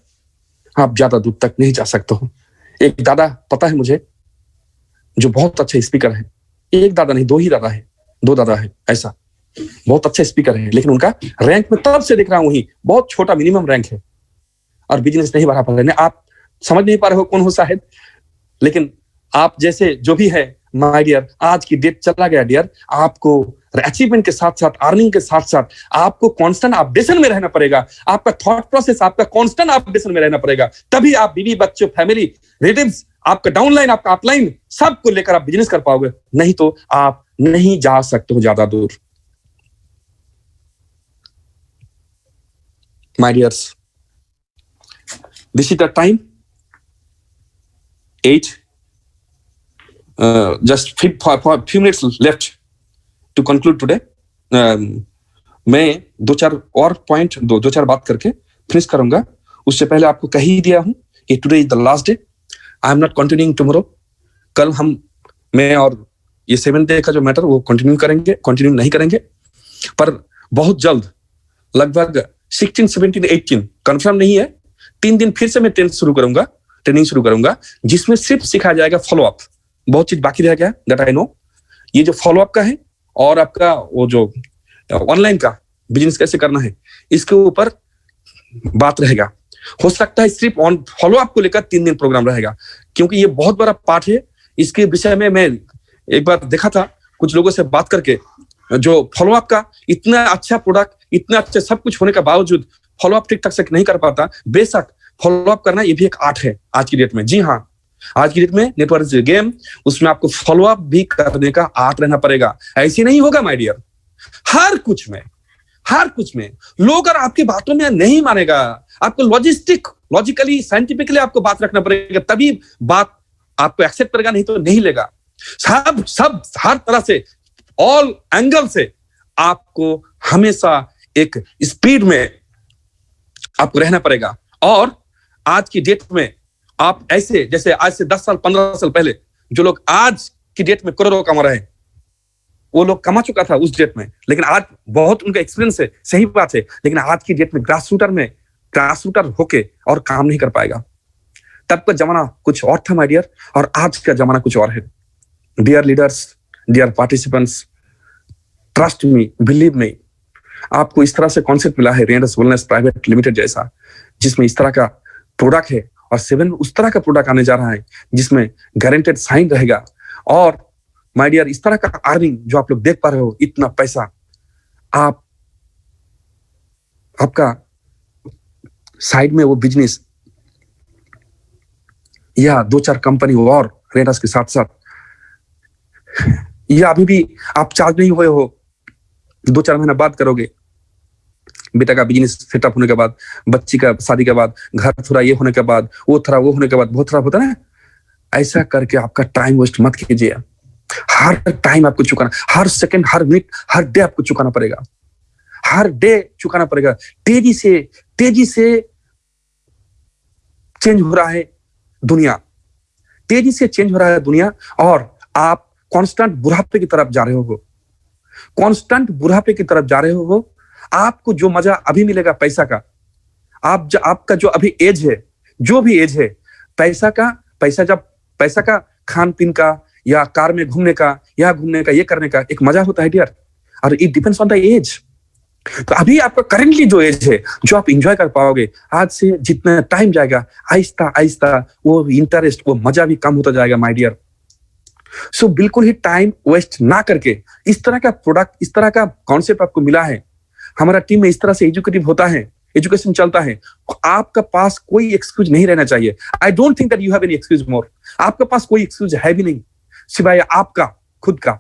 Speaker 1: आप ज्यादा दूर तक नहीं जा सकते हो। एक दादा पता है मुझे, जो बहुत अच्छे स्पीकर है, एक दादा नहीं, 2 ही दादा है, 2 दादा है, ऐसा बहुत अच्छे स्पीकर है, लेकिन उनका रैंक में तब से देख रहा हूं ही बहुत छोटा मिनिमम रैंक है, और बिजनेस नहीं बढ़ा पा रहे। आप समझ नहीं पा रहे हो कौन हो शायद, लेकिन आप जैसे जो भी है माय डियर, आज की डेट चला गया डियर। आपको अचीवमेंट के साथ साथ, अर्निंग के साथ साथ, आपको कांस्टेंट अपडेशन में रहना पड़ेगा। आपका थॉट प्रोसेस, आपका कांस्टेंट अपडेशन में रहना पड़ेगा, तभी आप बीवी बच्चों, फैमिली, रिलेटिव्स, आपका डाउनलाइन, आपका अपलाइन, सबको लेकर आप बिजनेस कर पाओगे, नहीं तो आप नहीं जा सकते हो ज्यादा दूर। My dears, this is the time, 8 just few minutes left to conclude today. मैं 2-4 और पॉइंट, 2-4 बात करके फिनिश करूंगा। उससे पहले आपको कह ही दिया हूं कि today is the last day, I am not continuing tomorrow. कल मैं और ये 7th डे का जो मैटर वो कंटिन्यू नहीं करेंगे, पर बहुत जल्द, लगभग 16, 17, 18 कंफर्म नहीं है, 3 दिन फिर से मैं ट्रेनिंग शुरू करूंगा, जिसमें सिर्फ सिखाया जाएगा फॉलोअप। बहुत चीज बाकी रह गया, दैट आई नो। ये जो फॉलोअप का है और आपका वो जो ऑनलाइन का बिजनेस कैसे करना है, इसके ऊपर बात रहेगा। हो सकता है सिर्फ ऑन फॉलोअप को लेकर 3 दिन प्रोग्राम रहेगा, क्योंकि ये बहुत बड़ा पार्ट है। इसके विषय में मैं एक बार देखा था कुछ लोगों से बात करके, जो फॉलोअप का इतना अच्छा प्रोडक्ट, इतना अच्छा सब कुछ होने के बावजूद फॉलोअप ठीक ठाक से नहीं कर पाता। बेशक फॉलोअप करना ये भी एक आर्ट है आज की डेट में। जी हाँ, आज की डेट में नेटवर्क गेम, उसमें आपको फॉलोअप भी करने का आर्ट रहना पड़ेगा। ऐसे नहीं होगा माय डियर, हर कुछ में लोग अगर आपकी बातों में नहीं मानेगा, आपको लॉजिकली, साइंटिफिकली आपको बात रखना पड़ेगा, तभी बात आपको एक्सेप्ट करेगा, नहीं तो नहीं लेगा। सब हर तरह से, ऑल एंगल से आपको हमेशा एक स्पीड में आपको रहना पड़ेगा। और आज की डेट में आप ऐसे, जैसे आज से 10 साल 15 साल पहले जो लोग आज की डेट में करोड़ों कमा रहे हैं, वो लोग कमा चुका था उस डेट में, लेकिन आज बहुत उनका एक्सपीरियंस है, सही बात है, लेकिन आज की डेट में ग्रास रूटर होके और काम नहीं कर पाएगा। तब का जमाना कुछ और था माय डियर, और आज का जमाना कुछ और है। Dear leaders, dear participants, trust me, believe me, आपको इस तरह से कॉन्सेप्ट मिला है रेंडस वेलनेस प्राइवेट लिमिटेड जैसा, जिसमें इस तरह का प्रोडक्ट है, और 7 उस तरह का प्रोडक्ट आने जा रहा है जिसमें गारंटेड साइन रहेगा। और माय डियर, इस तरह का अर्निंग जो आप लोग देख पा रहे हो, इतना पैसा आपका साइड में वो बिजनेस या 2-4 कंपनी और रेंडस के साथ साथ, या अभी भी आप चार्ज नहीं हुए हो, 2-4 महीना बाद करोगे, बेटा का बिजनेस सेटअप होने के बाद, बच्ची का शादी के बाद, घर थोड़ा ये होने के बाद, वो थोड़ा वो होने के बाद, बहुत खराब होता है ना। ऐसा करके आपका टाइम वेस्ट मत कीजिए। हर टाइम आपको चुकाना, हर सेकंड, हर मिनट, हर डे आपको चुकाना पड़ेगा, हर डे चुकाना पड़ेगा। तेजी से चेंज हो रहा है दुनिया, तेजी से चेंज हो रहा है दुनिया, और आप कांस्टेंट बुढ़ापे की तरफ जा रहे हो। आपको जो मजा अभी मिलेगा पैसा का, आपका जो अभी एज है, जो भी एज है, पैसा का खान पीन का या कार में घूमने का, या घूमने का, ये करने का एक मजा होता है डियर, और it depends on the age. तो अभी आपका करेंटली जो एज है, जो आप इंजॉय कर पाओगे, आज से जितना टाइम जाएगा आहिस्ता आहिस्ता वो इंटरेस्ट, वो मजा भी कम होता जाएगा माय डियर। सो बिल्कुल ही टाइम वेस्ट ना करके इस तरह का प्रोडक्ट, इस तरह का कॉन्सेप्ट आपको मिला है, हमारा टीम में इस तरह से एजुकेटिव होता है, एजुकेशन चलता है, आपका पास कोई एक्सक्यूज नहीं रहना चाहिए। I don't think that you have any excuse more. आपका पास कोई एक्सक्यूज है भी नहीं सिवाय आपका खुद का।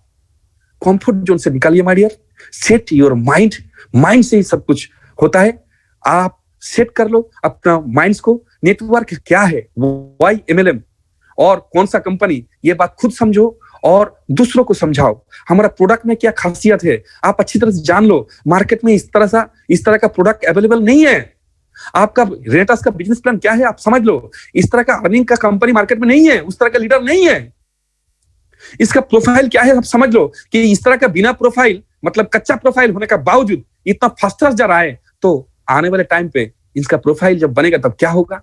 Speaker 1: कंफर्ट जोन से निकालिए my dear, set your mind, mind से ही सब कुछ होता है। आप सेट कर लो अपना माइंड्स को, नेटवर्क क्या है, वाई MLM और कौन सा कंपनी, ये बात खुद समझो और दूसरों को समझाओ। हमारा प्रोडक्ट में क्या खासियत है आप अच्छी तरह से जान लो। मार्केट में इस तरह का प्रोडक्ट अवेलेबल नहीं है। आपका रेनेटास का बिजनेस प्लान क्या है आप समझ लो। इस तरह का अर्निंग का कंपनी मार्केट में नहीं है, उस तरह का लीडर नहीं है। इसका प्रोफाइल क्या है आप समझ लो कि इस तरह का बिना प्रोफाइल, मतलब कच्चा प्रोफाइल होने का बावजूद इतना फास्टर जा रहा है, तो आने वाले टाइम पे इसका प्रोफाइल जब बनेगा तब क्या होगा।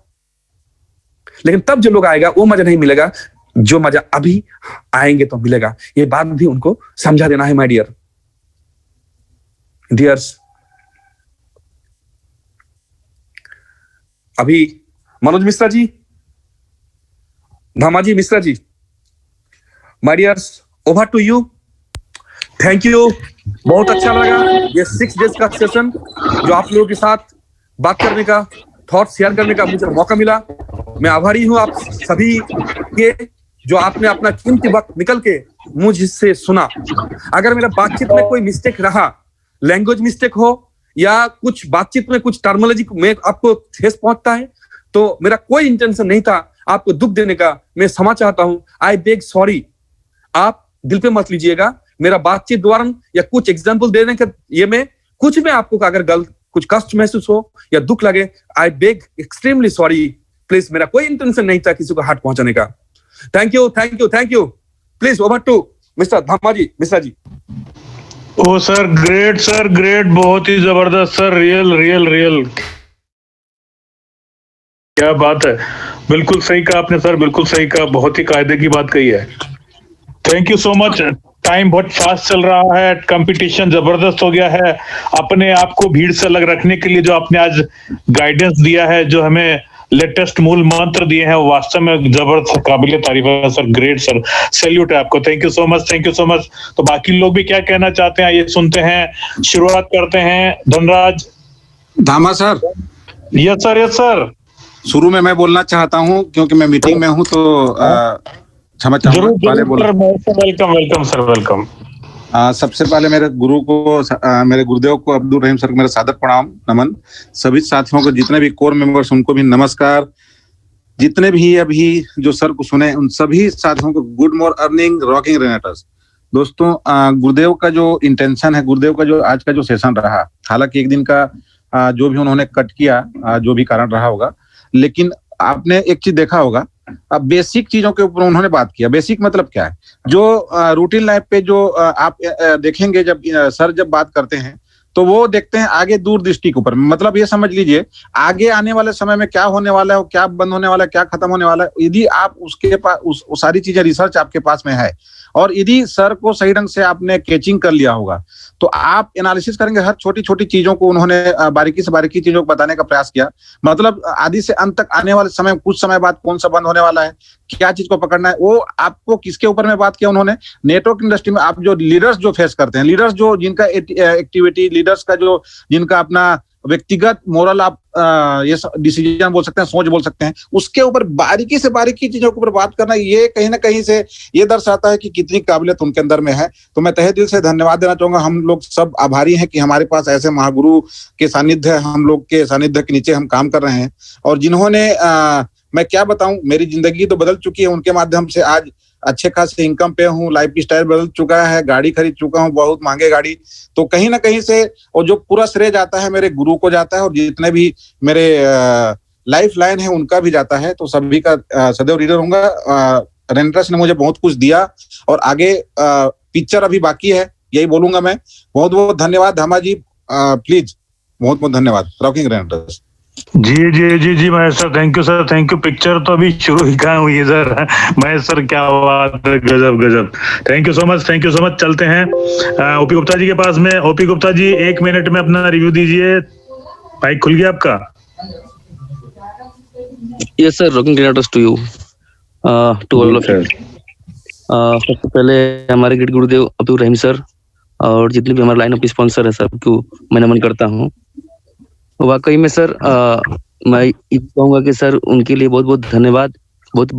Speaker 1: लेकिन तब जो लोग आएगा वो मजा नहीं मिलेगा, जो मजा अभी आएंगे तो मिलेगा। ये बात भी उनको समझा देना है माय डियर डियर्स। अभी Manoj Mishra ji, Dhamaji Mishra ji, my dears, over to you. Thank you, बहुत अच्छा लगा ये 6 डेज का सेशन, जो आप लोगों के साथ बात करने का, थॉट शेयर करने का मुझे मौका मिला। मैं आभारी हूं आप सभी के, जो आपने अपना कीमती वक्त निकल के मुझसे सुना। अगर मेरा बातचीत में कोई मिस्टेक रहा, लैंग्वेज मिस्टेक हो या कुछ बातचीत में कुछ टर्मिनोलॉजी में आपको ठेस पहुंचता है, तो मेरा कोई इंटेंशन नहीं था आपको दुख देने का। मैं क्षमा चाहता हूं, आई बेग सॉरी। आप दिल पे मत लीजिएगा मेरा बातचीत द्वारा या कुछ एग्जाम्पल देने के ये में कुछ में आपको अगर गलत कुछ कष्ट महसूस हो या दुख लगे, I beg extremely sorry please. मेरा कोई इंटेंशन नहीं था किसी को हार्ट पहुंचाने का। Thank you thank you thank you. Please over to mister Dhamaji Mishra ji.
Speaker 3: Oh sir great, बहुत ही जबरदस्त सर, रियल क्या बात है। बिल्कुल सही कहा आपने सर, बिल्कुल सही कहा, बहुत ही कायदे की बात कही है। Thank you so much. Time बहुत फास्ट चल रहा है, कंपटीशन जबरदस्त हो गया है। अपने आप को भीड़ से अलग रखने के लिए जो आपने आज गाइडेंस दिया है, जो हमें लेटेस्ट मूल मंत्र दिए हैं, वो वास्तव में जबरदस्त, काबिल तारीफ है सर। ग्रेट सर, सैल्यूट है आपको। Thank you so much. तो बाकी लोग भी क्या कहना चाहते हैं ये सुनते हैं। शुरुआत करते हैं धनराज।
Speaker 4: धामा सर।
Speaker 3: Yes sir.
Speaker 4: शुरू में मैं बोलना चाहता हूं क्योंकि मैं मीटिंग में हूं, तो क्षमा चाहूंगा।
Speaker 3: Welcome sir, welcome.
Speaker 4: सबसे पहले मेरे गुरु को, मेरे गुरुदेव को, अब्दुल रहीम सर को मेरा सादर प्रणाम, नमन। सभी साथियों को, जितने भी कोर मेंबर्स उनको भी नमस्कार। जितने भी अभी जो सर को सुने उन सभी साथियों को गुड मॉर्निंग, अर्निंग रॉकिंग रेनेटर्स। दोस्तों, गुरुदेव का जो इंटेंशन है, गुरुदेव का जो आज का जो सेशन रहा, हालांकि एक दिन का जो भी उन्होंने कट किया, जो भी कारण रहा होगा, लेकिन आपने एक चीज देखा होगा, अब बेसिक चीजों के ऊपर उन्होंने बात किया। बेसिक मतलब क्या है, जो रूटीन लाइफ पे जो आप देखेंगे, जब सर जब बात करते हैं तो वो देखते हैं आगे दूरदृष्टि के ऊपर। मतलब ये समझ लीजिए आगे आने वाले समय में क्या होने वाला है, क्या बंद होने वाला है, क्या खत्म होने वाला है। यदि आप उसके पास उस सारी चीजें, रिसर्च आपके पास में है, और यदि सर को सही ढंग से आपने कैचिंग कर लिया होगा, तो आप एनालिसिस करेंगे। हर छोटी छोटी चीजों को उन्होंने बारीकी से बारीकी चीजों को बताने का प्रयास किया। मतलब आदि से अंत तक आने वाले समय, कुछ समय बाद कौन सा बंद होने वाला है, क्या चीज को पकड़ना है, वो आपको किसके ऊपर में बात किया उन्होंने। नेटवर्क इंडस्ट्री में आप जो लीडर्स जो फेस करते हैं, लीडर्स जो जिनका एक्टिविटी, लीडर्स का जो जिनका अपना व्यक्तिगत मोरल, आप ये डिसीजन बोल सकते हैं, सोच बोल सकते हैं, उसके ऊपर बारीकी से बारीकी चीजों के ऊपर बात करना, ये कहीं ना कहीं से ये दर्शाता है कि कितनी काबिलियत उनके अंदर में है। तो मैं तहे दिल से धन्यवाद देना चाहूंगा। हम लोग सब आभारी हैं कि हमारे पास ऐसे महागुरु के सानिध्य है, हम लोग के सानिध्य के नीचे हम काम कर रहे हैं। और जिन्होंने मैं क्या बताऊं, मेरी जिंदगी तो बदल चुकी है उनके माध्यम से। आज अच्छे खासे इनकम पे हूँ, लाइफ स्टाइल बदल चुका है, गाड़ी खरीद चुका हूँ, बहुत महंगे गाड़ी। तो कहीं ना कहीं से, और जो पूरा श्रेय जाता है मेरे गुरु को जाता है, और जितने भी मेरे लाइफ लाइन है उनका भी जाता है। तो सभी का सदैव रीडर होऊंगा। रेनेटर्स ने मुझे बहुत कुछ दिया, और आगे पिक्चर अभी बाकी है, यही बोलूंगा मैं। बहुत बहुत धन्यवाद धामा जी, प्लीज बहुत बहुत धन्यवाद। रॉकिंग रेनेटर्स।
Speaker 3: जी जी जी जी Mahesh sir, thank you sir, thank you. Picture तो अभी शुरू ही कहाँ हुई है सर। महेश सर क्या बात है, गजब गजब। Thank you so much, thank you so much. चलते हैं ओपी गुप्ता जी के पास में। ओपी गुप्ता जी 1 मिनट में अपना रिव्यू दीजिए, माइक खुल गया आपका।
Speaker 5: Yes sir, rocking greetings to you, to all of you. सबसे पहले हमारे गिरड गुरुदेव अब्दुल रहीम सर और जितने भी हमारे लाइन अप स्पॉन्सर है सबको मैं नमन करता हूँ। वाकई में सर मैं ये कहूँगा कि सर उनके लिए बहुत बहुत धन्यवाद। बहुत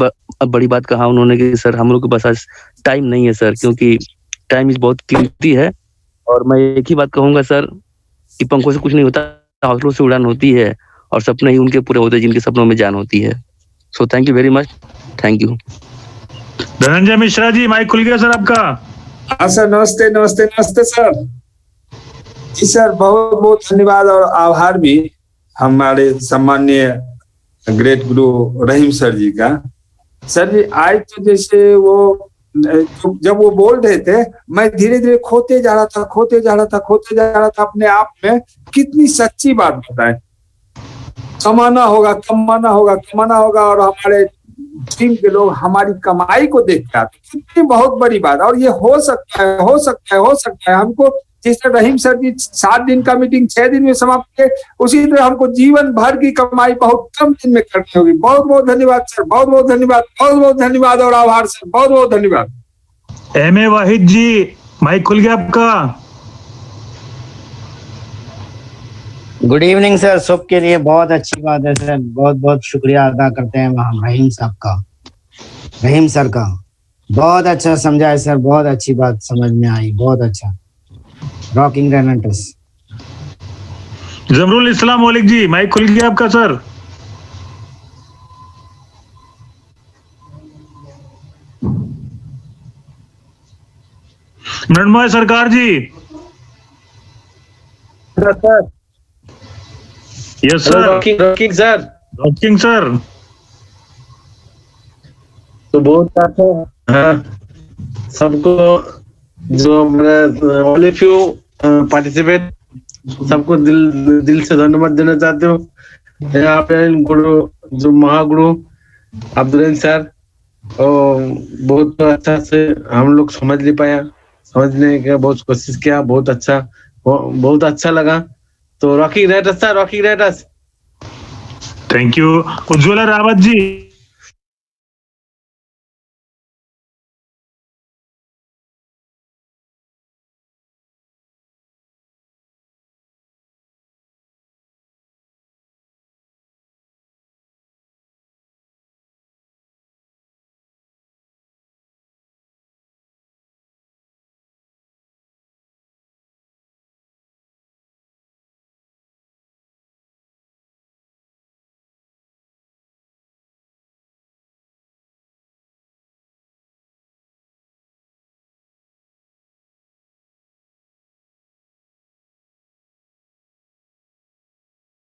Speaker 5: बड़ी बात कहा उन्होंने कि सर हम लोग के पास आज टाइम नहीं है सर, क्योंकि टाइम इज बहुत कीमती है। और मैं एक ही बात कहूँगा सर कि पंखों से कुछ नहीं होता, हौसलों से उड़ान होती है और सपने ही उनके पूरे होते हैं जिनके सपनों में जान होती है। So thank you very much, thank you.
Speaker 3: Dhananjay Mishra ji mike खुल गया सर आपका।
Speaker 6: हाँ सर, नमस्ते नमस्ते नमस्ते सर। जी सर, बहुत बहुत धन्यवाद और आभार भी हमारे सम्माननीय ग्रेट गुरु रहीम सर जी का। सर जी आज तो जैसे वो जब वो बोल रहे थे, मैं धीरे धीरे खोते जा रहा था अपने आप में। कितनी सच्ची बात बताएं, कमाना होगा और हमारे टीम के लोग हमारी कमाई को देखते आते, कितनी बहुत बड़ी बात। और ये हो सकता है हमको, जिस तरह रहीम सर जी 7 दिन का मीटिंग 6 दिन में समाप्त किए, उसी तरह हमको जीवन भर की कमाई बहुत कम दिन में करनी होगी। बहुत बहुत धन्यवाद सर, बहुत बहुत धन्यवाद और आभार सर, बहुत बहुत धन्यवाद।
Speaker 3: M A Wahid ji mike खुल गया आपका।
Speaker 7: गुड इवनिंग सर, सबके लिए बहुत अच्छी बात है सर। बहुत बहुत शुक्रिया अदा करते हैं हम रहीम साहब का, रहीम सर का। बहुत अच्छा समझाया सर, बहुत अच्छी बात समझ में आई, बहुत अच्छा। रॉकिंग ग्रेनेटर्स।
Speaker 3: जमरुल इस्लाम मौलिक जी माइक खुल गया आपका sir. Mrinmoy Sarkar ji.
Speaker 8: Sir
Speaker 3: yes sir.
Speaker 8: Rocking sir.
Speaker 3: Rocking sir.
Speaker 8: तो बहुत अच्छा। हाँ, सबको जो ऑल ऑफ यू पार्टिसिपेट, सबको दिल से धन्यवाद देना चाहते हो। यहाँ पे गुरु जो महागुरु अब्दुल रहीम सर, और बहुत अच्छा से हम लोग समझने का बहुत कोशिश किया। बहुत अच्छा लगा। तो rocking greetings sir, rocking greetings.
Speaker 3: Thank you. Ujjwala Rawat ji.